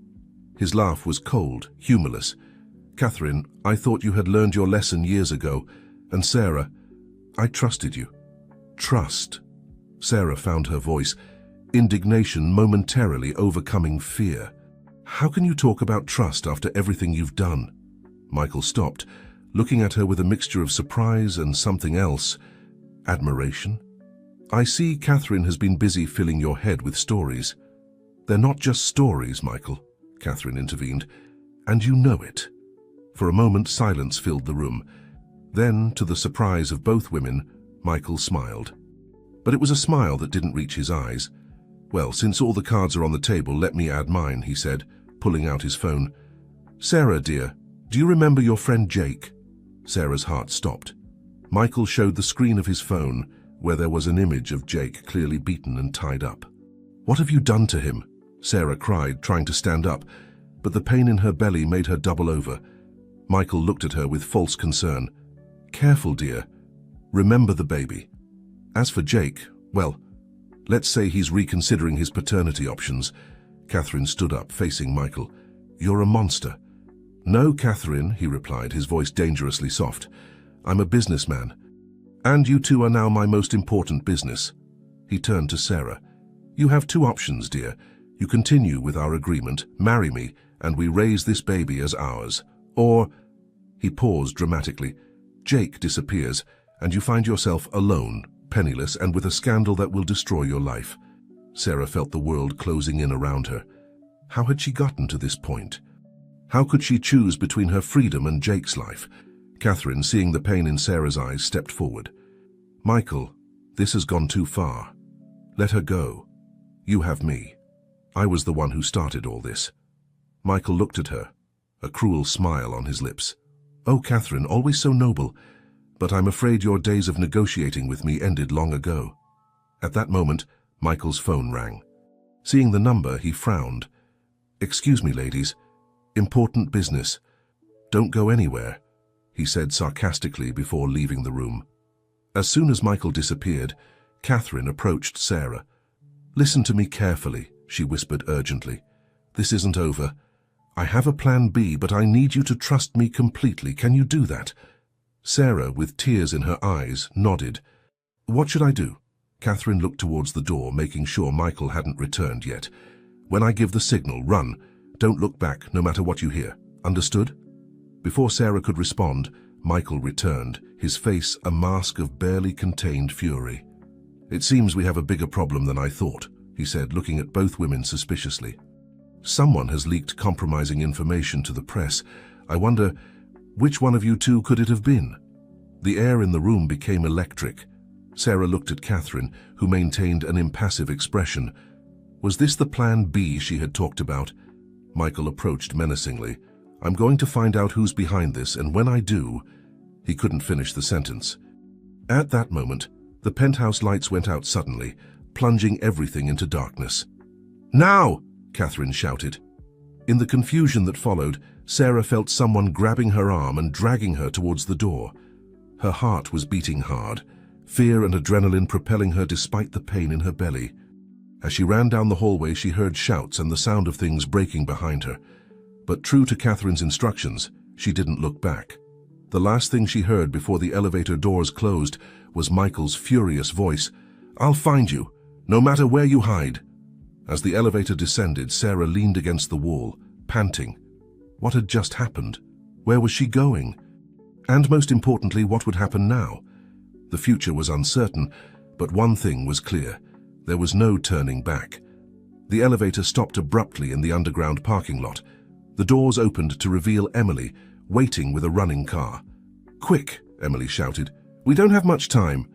His laugh was cold, humorless. "Catherine, I thought you had learned your lesson years ago. And Sarah, I trusted you." "Trust." Sarah found her voice, indignation momentarily overcoming fear. "How can you talk about trust after everything you've done?" Michael stopped, looking at her with a mixture of surprise and something else. Admiration? "I see Catherine has been busy filling your head with stories." "They're not just stories, Michael," Catherine intervened, "and you know it." For a moment, silence filled the room. Then, to the surprise of both women, Michael smiled. But it was a smile that didn't reach his eyes. "Well, since all the cards are on the table, let me add mine," he said, pulling out his phone. "Sarah, dear, do you remember your friend Jake?" Sarah's heart stopped. Michael showed the screen of his phone, where there was an image of Jake clearly beaten and tied up. "What have you done to him?" Sarah cried, trying to stand up, but the pain in her belly made her double over. Michael looked at her with false concern. "Careful, dear. Remember the baby. As for Jake, well, let's say he's reconsidering his paternity options." Catherine stood up, facing Michael. "You're a monster." "No, Catherine," he replied, his voice dangerously soft. "I'm a businessman. And you two are now my most important business." He turned to Sarah. "You have two options, dear. You continue with our agreement, marry me, and we raise this baby as ours. Or," he paused dramatically, "Jake disappears, and you find yourself alone, penniless, and with a scandal that will destroy your life." Sarah felt the world closing in around her. How had she gotten to this point? How could she choose between her freedom and Jake's life? Catherine, seeing the pain in Sarah's eyes, stepped forward. "Michael, this has gone too far. Let her go. You have me. I was the one who started all this." Michael looked at her, a cruel smile on his lips. "Oh, Catherine, always so noble. But I'm afraid your days of negotiating with me ended long ago." At that moment, Michael's phone rang. Seeing the number, he frowned. "Excuse me, ladies. Important business. Don't go anywhere," he said sarcastically before leaving the room. As soon as Michael disappeared, Catherine approached Sarah. "Listen to me carefully," she whispered urgently. "This isn't over. I have a plan B, but I need you to trust me completely. Can you do that?" Sarah, with tears in her eyes, nodded. "What should I do?" Catherine looked towards the door, making sure Michael hadn't returned yet. "When I give the signal, run. Don't look back, no matter what you hear. Understood?" Before Sarah could respond, Michael returned, his face a mask of barely contained fury. "It seems we have a bigger problem than I thought," he said, looking at both women suspiciously. "Someone has leaked compromising information to the press. I wonder, which one of you two could it have been?" The air in the room became electric. Sarah looked at Catherine, who maintained an impassive expression. Was this the plan B she had talked about? Michael approached menacingly. "I'm going to find out who's behind this, and when I do—" He couldn't finish the sentence. At that moment, the penthouse lights went out suddenly, plunging everything into darkness. "Now!" Catherine shouted. In the confusion that followed, Sarah felt someone grabbing her arm and dragging her towards the door. Her heart was beating hard, fear and adrenaline propelling her despite the pain in her belly. As she ran down the hallway, she heard shouts and the sound of things breaking behind her. But true to Catherine's instructions, she didn't look back. The last thing she heard before the elevator doors closed was Michael's furious voice. "I'll find you, no matter where you hide." As the elevator descended, Sarah leaned against the wall, panting. What had just happened? Where was she going? And most importantly, what would happen now? The future was uncertain, but one thing was clear. There was no turning back. The elevator stopped abruptly in the underground parking lot. The doors opened to reveal Emily, waiting with a running car. "Quick!" Emily shouted. "We don't have much time."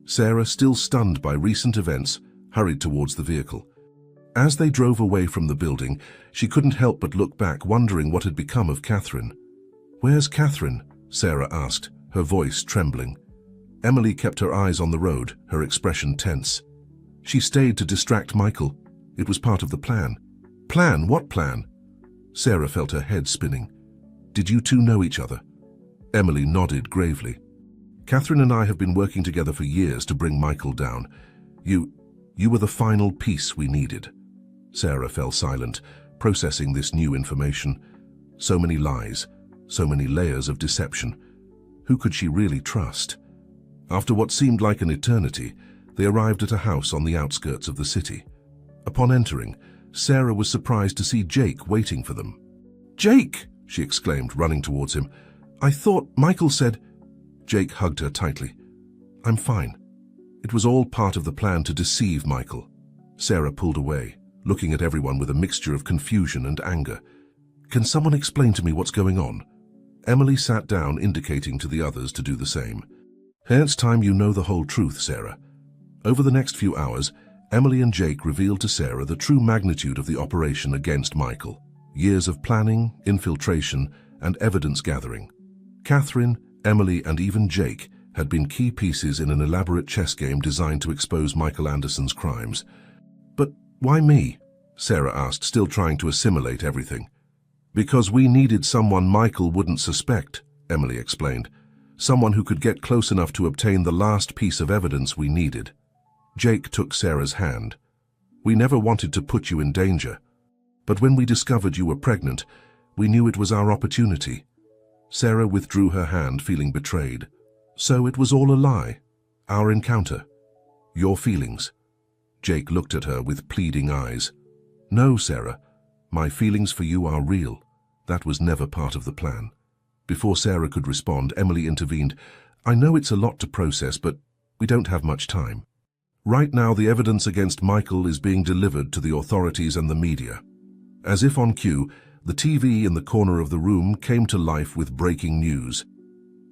Sarah, still stunned by recent events, hurried towards the vehicle. As they drove away from the building, she couldn't help but look back, wondering what had become of Catherine. "Where's Catherine?" Sarah asked, her voice trembling. Emily kept her eyes on the road, her expression tense. "She stayed to distract Michael. It was part of the plan." "Plan? What plan?" Sarah felt her head spinning. "Did you two know each other?" Emily nodded gravely. "Catherine and I have been working together for years to bring Michael down. You were the final piece we needed." Sarah fell silent, processing this new information. So many lies, so many layers of deception. Who could she really trust? After what seemed like an eternity, they arrived at a house on the outskirts of the city. Upon entering, Sarah was surprised to see Jake waiting for them. "Jake!" she exclaimed, running towards him. "I thought Michael said—" Jake hugged her tightly. "I'm fine. It was all part of the plan to deceive Michael." Sarah pulled away, looking at everyone with a mixture of confusion and anger. "Can someone explain to me what's going on?" Emily sat down, indicating to the others to do the same. "It's time you know the whole truth, Sarah." Over the next few hours, Emily and Jake revealed to Sarah the true magnitude of the operation against Michael. Years of planning, infiltration, and evidence gathering. Catherine, Emily, and even Jake had been key pieces in an elaborate chess game designed to expose Michael Anderson's crimes. "But why me?" Sarah asked, still trying to assimilate everything. "Because we needed someone Michael wouldn't suspect," Emily explained. "Someone who could get close enough to obtain the last piece of evidence we needed." Jake took Sarah's hand. "We never wanted to put you in danger. But when we discovered you were pregnant, we knew it was our opportunity." Sarah withdrew her hand, feeling betrayed. "So it was all a lie? Our encounter? Your feelings?" Jake looked at her with pleading eyes. "No, Sarah. My feelings for you are real. That was never part of the plan." Before Sarah could respond, Emily intervened. "I know it's a lot to process, but we don't have much time. Right now, the evidence against Michael is being delivered to the authorities and the media." As if on cue, the TV in the corner of the room came to life with breaking news.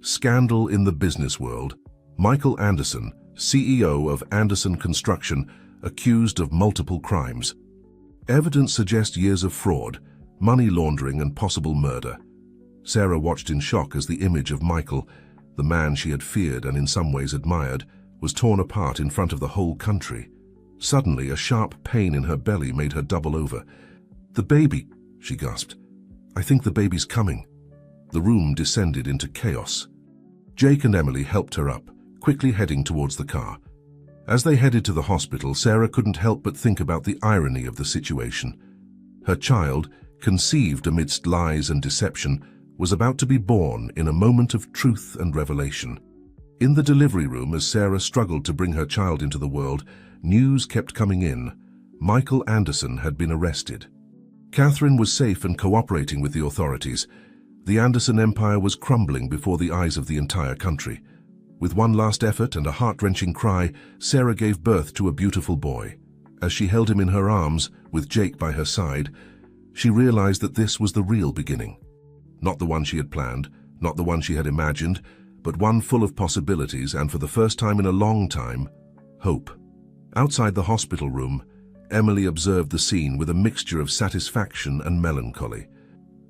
Scandal in the business world. Michael Anderson, CEO of Anderson Construction, accused of multiple crimes. Evidence suggests years of fraud, money laundering, and possible murder. Sarah watched in shock as the image of Michael, the man she had feared and in some ways admired, was torn apart in front of the whole country. Suddenly, a sharp pain in her belly made her double over. "The baby," she gasped. "I think the baby's coming." The room descended into chaos. Jake and Emily helped her up, quickly heading towards the car. As they headed to the hospital, Sarah couldn't help but think about the irony of the situation. Her child, conceived amidst lies and deception, was about to be born in a moment of truth and revelation. In the delivery room, as Sarah struggled to bring her child into the world, news kept coming in. Michael Anderson had been arrested. Catherine was safe and cooperating with the authorities. The Anderson empire was crumbling before the eyes of the entire country. With one last effort and a heart-wrenching cry, Sarah gave birth to a beautiful boy. As she held him in her arms, with Jake by her side, she realized that this was the real beginning. Not the one she had planned, not the one she had imagined, but one full of possibilities and, for the first time in a long time, hope. Outside the hospital room, Emily observed the scene with a mixture of satisfaction and melancholy.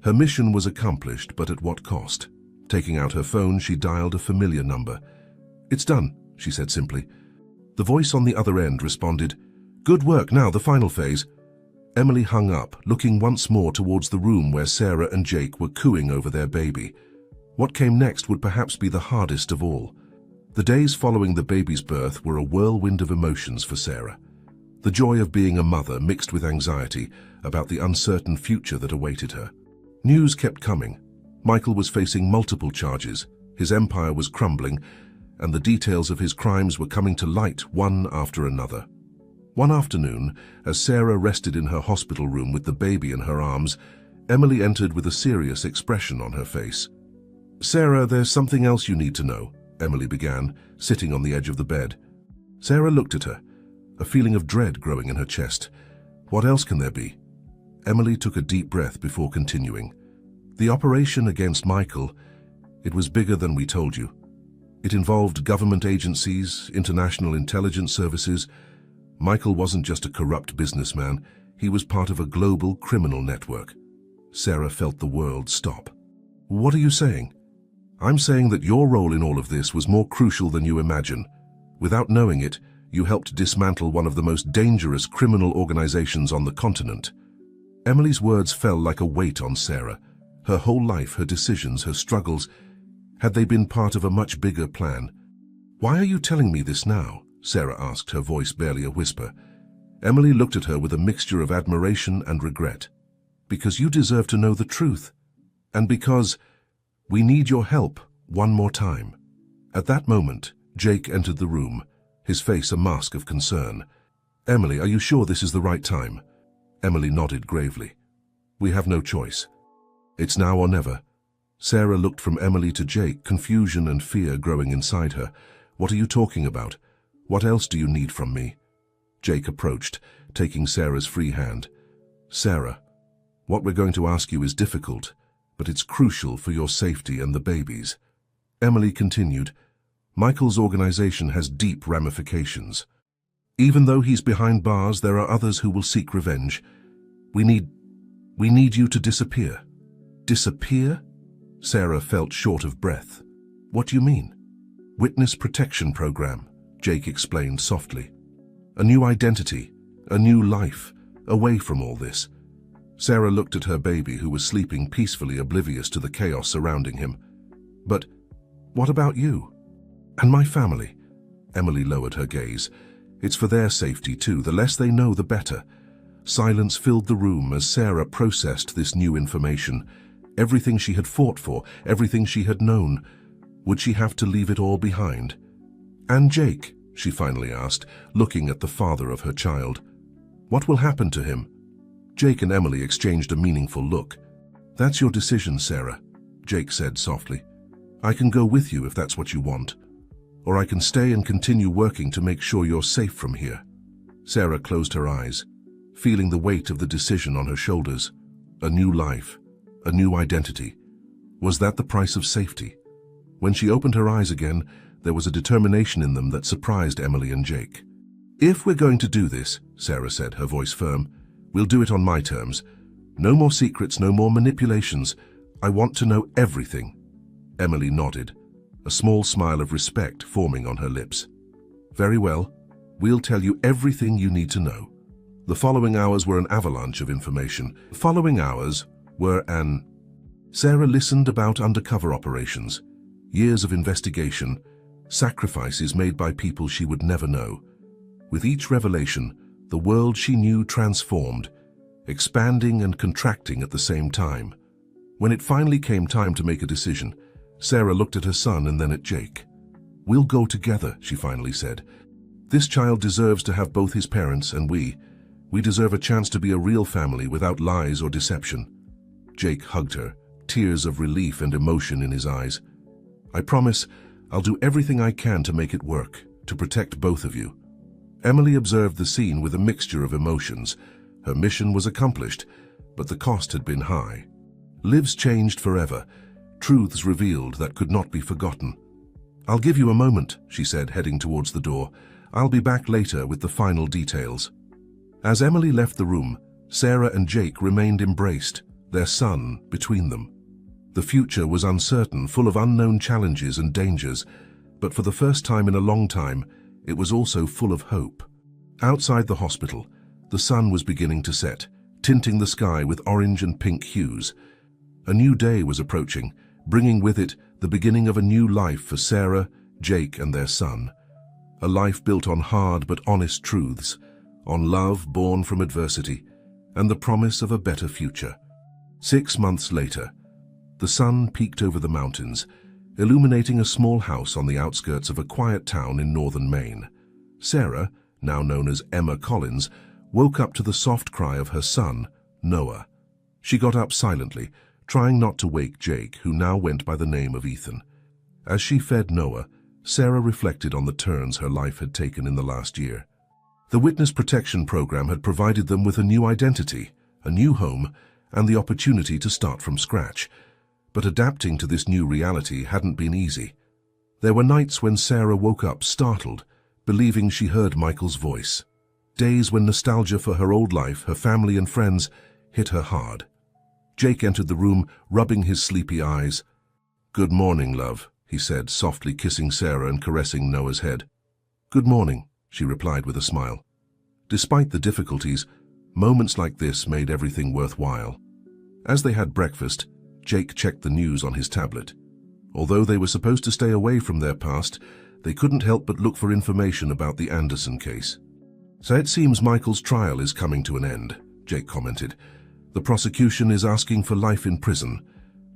Her mission was accomplished, but at what cost? Taking out her phone, she dialed a familiar number. "It's done," she said simply. The voice on the other end responded, "Good work, now the final phase." Emily hung up, looking once more towards the room where Sarah and Jake were cooing over their baby. What came next would perhaps be the hardest of all. The days following the baby's birth were a whirlwind of emotions for Sarah. The joy of being a mother mixed with anxiety about the uncertain future that awaited her. News kept coming. Michael was facing multiple charges, his empire was crumbling, and the details of his crimes were coming to light one after another. One afternoon, as Sarah rested in her hospital room with the baby in her arms, Emily entered with a serious expression on her face. "Sarah, there's something else you need to know," Emily began, sitting on the edge of the bed. Sarah looked at her, a feeling of dread growing in her chest. What else can there be? Emily took a deep breath before continuing. "The operation against Michael, it was bigger than we told you. It involved government agencies, international intelligence services. Michael wasn't just a corrupt businessman, he was part of a global criminal network." Sarah felt the world stop. "What are you saying?" "I'm saying that your role in all of this was more crucial than you imagine. Without knowing it, you helped dismantle one of the most dangerous criminal organizations on the continent." Emily's words fell like a weight on Sarah. Her whole life, her decisions, her struggles, had they been part of a much bigger plan? "Why are you telling me this now?" Sarah asked, her voice barely a whisper. Emily looked at her with a mixture of admiration and regret. "Because you deserve to know the truth. And because we need your help one more time." At that moment, Jake entered the room, his face a mask of concern. "Emily, are you sure this is the right time?" Emily nodded gravely. "We have no choice. It's now or never." Sarah looked from Emily to Jake, confusion and fear growing inside her. "What are you talking about? What else do you need from me?" Jake approached, taking Sarah's free hand. "Sarah, what we're going to ask you is difficult, but it's crucial for your safety and the baby's." Emily continued, "Michael's organization has deep ramifications. Even though he's behind bars, there are others who will seek revenge. We need you to disappear." "Disappear?" Sarah felt short of breath. "What do you mean?" "Witness protection program," Jake explained softly. "A new identity, a new life, away from all this." Sarah looked at her baby, who was sleeping peacefully, oblivious to the chaos surrounding him. "But what about you? And my family?" Emily lowered her gaze. "It's for their safety too. The less they know, the better." Silence filled the room as Sarah processed this new information. Everything she had fought for, everything she had known. Would she have to leave it all behind? "And Jake?" she finally asked, looking at the father of her child. "What will happen to him?" Jake and Emily exchanged a meaningful look. "That's your decision, Sarah," Jake said softly. "I can go with you if that's what you want. Or I can stay and continue working to make sure you're safe from here." Sarah closed her eyes, feeling the weight of the decision on her shoulders. A new life, a new identity. Was that the price of safety? When she opened her eyes again, there was a determination in them that surprised Emily and Jake. "If we're going to do this," Sarah said, her voice firm, "we'll do it on my terms. No more secrets, no more manipulations. I want to know everything." Emily nodded, a small smile of respect forming on her lips. "Very well. We'll tell you everything you need to know." The following hours were an avalanche of information. Sarah listened about undercover operations, years of investigation, sacrifices made by people she would never know. With each revelation, the world she knew transformed, expanding and contracting at the same time. When it finally came time to make a decision, Sarah looked at her son and then at Jake. "We'll go together," she finally said. "This child deserves to have both his parents and we deserve a chance to be a real family without lies or deception." Jake hugged her, tears of relief and emotion in his eyes. "I promise I'll do everything I can to make it work, to protect both of you." Emily observed the scene with a mixture of emotions. Her mission was accomplished, but the cost had been high. Lives changed forever, truths revealed that could not be forgotten. "I'll give you a moment," she said, heading towards the door. "I'll be back later with the final details." As Emily left the room, Sarah and Jake remained embraced, their son between them. The future was uncertain, full of unknown challenges and dangers, but for the first time in a long time, it was also full of hope. Outside the hospital, the sun was beginning to set, tinting the sky with orange and pink hues. A new day was approaching, bringing with it the beginning of a new life for Sarah, Jake, and their son. A life built on hard but honest truths, on love born from adversity, and the promise of a better future. 6 months later, the sun peeked over the mountains, illuminating a small house on the outskirts of a quiet town in northern Maine. Sarah, now known as Emma Collins, woke up to the soft cry of her son, Noah. She got up silently, trying not to wake Jake, who now went by the name of Ethan. As she fed Noah, Sarah reflected on the turns her life had taken in the last year. The Witness Protection Program had provided them with a new identity, a new home, and the opportunity to start from scratch. But adapting to this new reality hadn't been easy. There were nights when Sarah woke up startled, believing she heard Michael's voice. Days when nostalgia for her old life, her family and friends, hit her hard. Jake entered the room, rubbing his sleepy eyes. "Good morning, love," he said, softly kissing Sarah and caressing Noah's head. "Good morning," she replied with a smile. Despite the difficulties, moments like this made everything worthwhile. As they had breakfast, Jake checked the news on his tablet. Although they were supposed to stay away from their past, they couldn't help but look for information about the Anderson case. "So it seems Michael's trial is coming to an end," Jake commented. "The prosecution is asking for life in prison."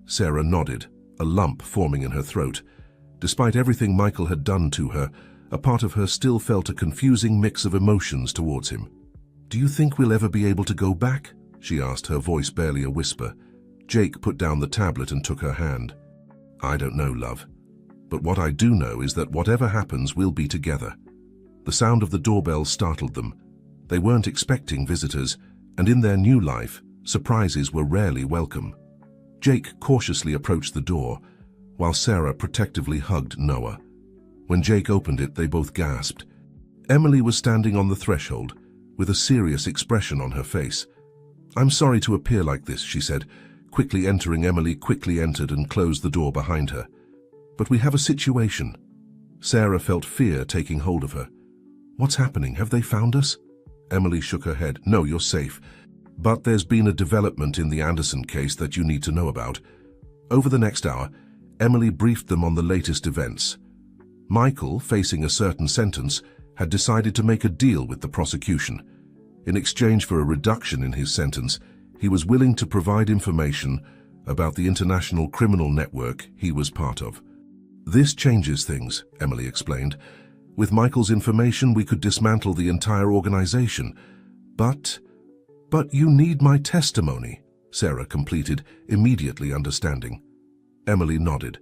Sarah nodded, a lump forming in her throat. Despite everything Michael had done to her, a part of her still felt a confusing mix of emotions towards him. "Do you think we'll ever be able to go back?" she asked, her voice barely a whisper. Jake put down the tablet and took her hand. "I don't know, love. But what I do know is that whatever happens, we'll be together." The sound of the doorbell startled them. They weren't expecting visitors, and in their new life, surprises were rarely welcome. Jake cautiously approached the door, while Sarah protectively hugged Noah. When Jake opened it, they both gasped. Emily was standing on the threshold, with a serious expression on her face. "I'm sorry to appear like this," she said, quickly entering. Emily quickly entered and closed the door behind her. "But we have a situation." Sarah felt fear taking hold of her. "What's happening? Have they found us?" Emily shook her head. "No, you're safe. But there's been a development in the Anderson case that you need to know about." Over the next hour, Emily briefed them on the latest events. Michael, facing a certain sentence, had decided to make a deal with the prosecution. In exchange for a reduction in his sentence, he was willing to provide information about the international criminal network he was part of. "This changes things," Emily explained. "With Michael's information, we could dismantle the entire organization. But you need my testimony," Sarah completed, immediately understanding. Emily nodded.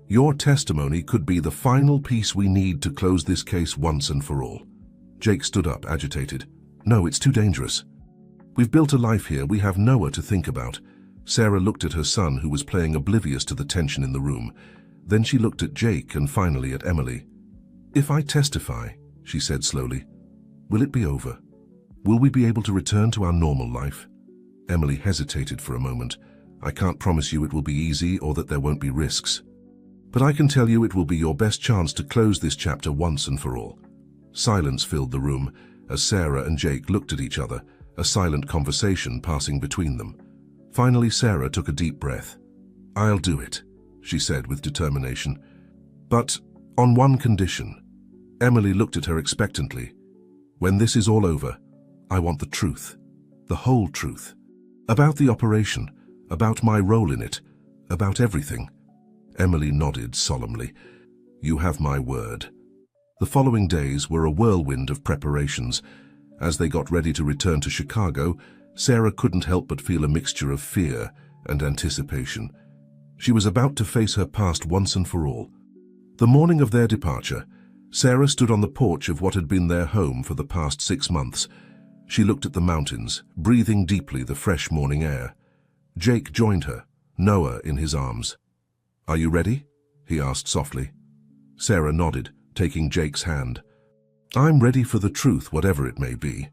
"Your testimony could be the final piece we need to close this case once and for all." Jake stood up, agitated. "No, it's too dangerous. We've built a life here. We have Noah to think about." Sarah looked at her son, who was playing oblivious to the tension in the room. Then she looked at Jake and finally at Emily. "If I testify," she said slowly, "will it be over? Will we be able to return to our normal life?" Emily hesitated for a moment. "I can't promise you it will be easy or that there won't be risks. But I can tell you it will be your best chance to close this chapter once and for all." Silence filled the room as Sarah and Jake looked at each other, a silent conversation passing between them. Finally, Sarah took a deep breath. "I'll do it," she said with determination. "But on one condition." Emily looked at her expectantly. When this is all over, I want the truth, the whole truth. About the operation, about my role in it, about everything." Emily nodded solemnly. "You have my word." The following days were a whirlwind of preparations. As they got ready to return to Chicago, Sarah couldn't help but feel a mixture of fear and anticipation. She was about to face her past once and for all. The morning of their departure, Sarah stood on the porch of what had been their home for the past 6 months. She looked at the mountains, breathing deeply the fresh morning air. Jake joined her, Noah in his arms. "Are you ready?" he asked softly. Sarah nodded, taking Jake's hand. "I'm ready for the truth, whatever it may be."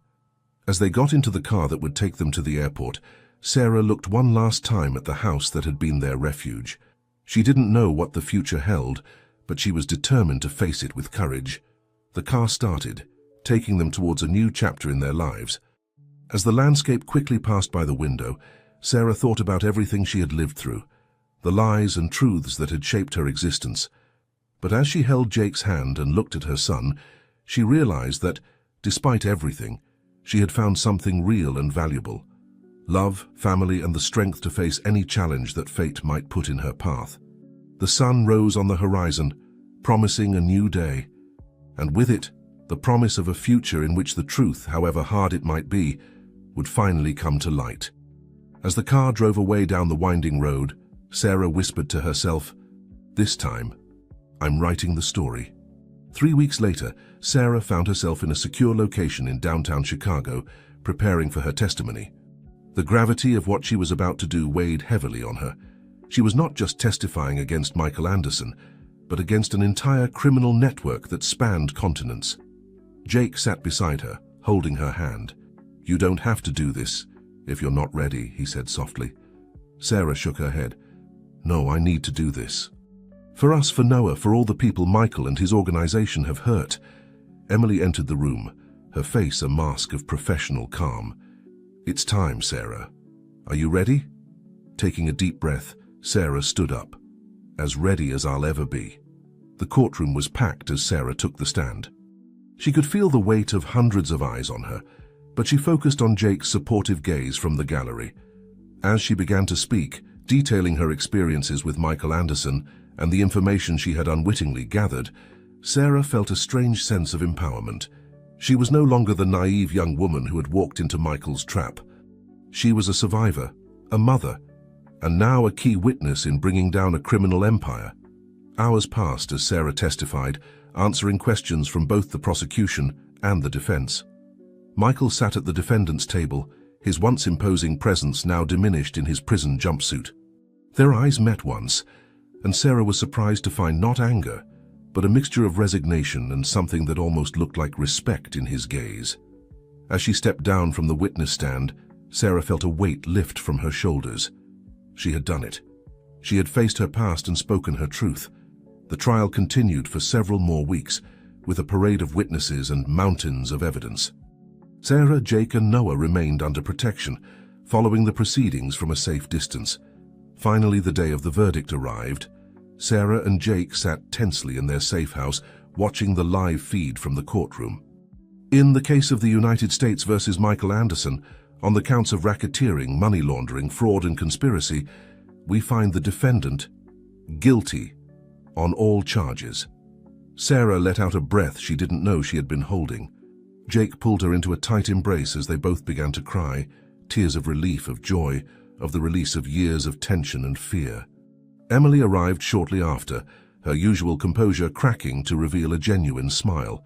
As they got into the car that would take them to the airport, Sarah looked one last time at the house that had been their refuge. She didn't know what the future held, but she was determined to face it with courage. The car started, taking them towards a new chapter in their lives. As the landscape quickly passed by the window, Sarah thought about everything she had lived through, the lies and truths that had shaped her existence. But as she held Jake's hand and looked at her son, she realized that, despite everything, she had found something real and valuable: love, family, and the strength to face any challenge that fate might put in her path. The sun rose on the horizon, promising a new day, and with it, the promise of a future in which the truth, however hard it might be, would finally come to light. As the car drove away down the winding road, Sarah whispered to herself, "This time, I'm writing the story." 3 weeks later, Sarah found herself in a secure location in downtown Chicago, preparing for her testimony. The gravity of what she was about to do weighed heavily on her. She was not just testifying against Michael Anderson, but against an entire criminal network that spanned continents. Jake sat beside her, holding her hand. "You don't have to do this if you're not ready," he said softly. Sarah shook her head. "No, I need to do this. For us, for Noah, for all the people Michael and his organization have hurt." Emily entered the room, her face a mask of professional calm. "It's time, Sarah. Are you ready?" Taking a deep breath, Sarah stood up. "As ready as I'll ever be." The courtroom was packed as Sarah took the stand. She could feel the weight of hundreds of eyes on her, but she focused on Jake's supportive gaze from the gallery. As she began to speak, detailing her experiences with Michael Anderson and the information she had unwittingly gathered, Sarah felt a strange sense of empowerment. She was no longer the naive young woman who had walked into Michael's trap. She was a survivor, a mother, and now a key witness in bringing down a criminal empire. Hours passed as Sarah testified, answering questions from both the prosecution and the defense. Michael sat at the defendant's table, his once imposing presence now diminished in his prison jumpsuit. Their eyes met once, and Sarah was surprised to find not anger, but a mixture of resignation and something that almost looked like respect in his gaze. As she stepped down from the witness stand, Sarah felt a weight lift from her shoulders. She had done it. She had faced her past and spoken her truth. The trial continued for several more weeks, with a parade of witnesses and mountains of evidence. Sarah, Jake, and Noah remained under protection, following the proceedings from a safe distance. Finally, the day of the verdict arrived. Sarah and Jake sat tensely in their safe house, watching the live feed from the courtroom. In the case of the United States versus Michael Anderson, on the counts of racketeering, money laundering, fraud, and conspiracy, we find the defendant guilty on all charges. Sarah let out a breath she didn't know she had been holding. Jake pulled her into a tight embrace as they both began to cry, tears of relief, of joy, of the release of years of tension and fear. Emily arrived shortly after, her usual composure cracking to reveal a genuine smile.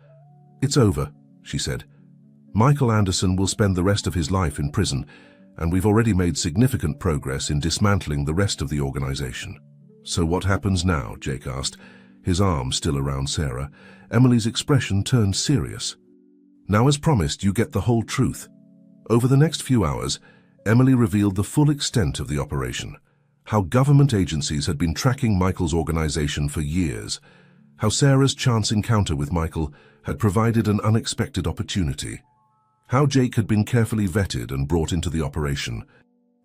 "It's over," she said. "Michael Anderson will spend the rest of his life in prison, and we've already made significant progress in dismantling the rest of the organization." "So what happens now?" Jake asked, his arm still around Sarah. Emily's expression turned serious. "Now, as promised, you get the whole truth." Over the next few hours, Emily revealed the full extent of the operation, how government agencies had been tracking Michael's organization for years, how Sarah's chance encounter with Michael had provided an unexpected opportunity, how Jake had been carefully vetted and brought into the operation.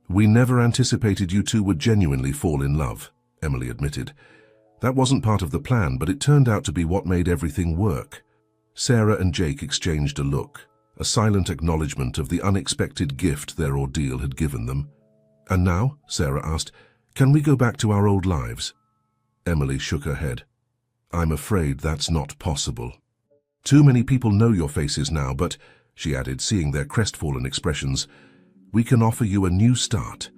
"We never anticipated you two would genuinely fall in love," Emily admitted. "That wasn't part of the plan, but it turned out to be what made everything work." Sarah and Jake exchanged a look, a silent acknowledgement of the unexpected gift their ordeal had given them. "And now," Sarah asked, "can we go back to our old lives?" Emily shook her head. "I'm afraid that's not possible. Too many people know your faces now, but," she added, seeing their crestfallen expressions, "we can offer you a new start.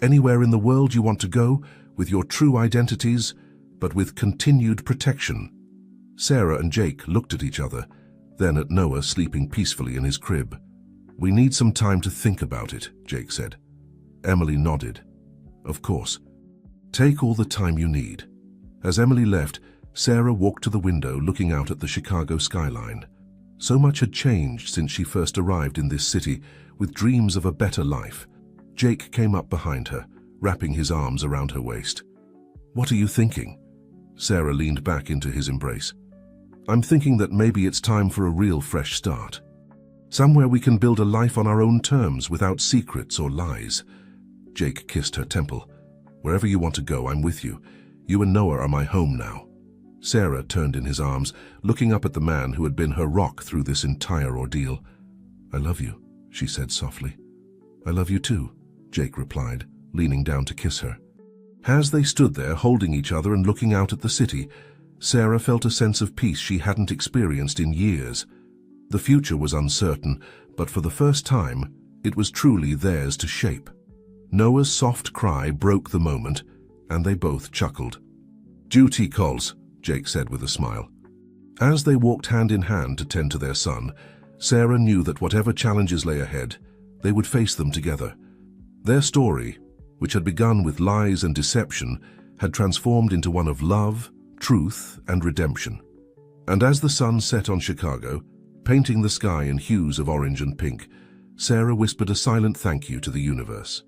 Anywhere in the world you want to go, with your true identities, but with continued protection." Sarah and Jake looked at each other, then at Noah sleeping peacefully in his crib. "We need some time to think about it," Jake said. Emily nodded. "Of course. Take all the time you need." As Emily left, Sarah walked to the window looking out at the Chicago skyline. So much had changed since she first arrived in this city, with dreams of a better life. Jake came up behind her, wrapping his arms around her waist. "What are you thinking?" Sarah leaned back into his embrace. "I'm thinking that maybe it's time for a real fresh start. Somewhere we can build a life on our own terms without secrets or lies." Jake kissed her temple. "Wherever you want to go, I'm with you. You and Noah are my home now." Sarah turned in his arms, looking up at the man who had been her rock through this entire ordeal. "I love you," she said softly. "I love you too," Jake replied, leaning down to kiss her. As they stood there holding each other and looking out at the city, Sarah felt a sense of peace she hadn't experienced in years. The future was uncertain, but for the first time, it was truly theirs to shape. Noah's soft cry broke the moment, and they both chuckled. "Duty calls," Jake said with a smile. As they walked hand in hand to tend to their son, Sarah knew that whatever challenges lay ahead, they would face them together. Their story, which had begun with lies and deception, had transformed into one of love, truth, and redemption. And as the sun set on Chicago, painting the sky in hues of orange and pink, Sarah whispered a silent thank you to the universe.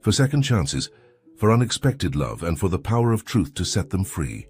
For second chances, for unexpected love, and for the power of truth to set them free.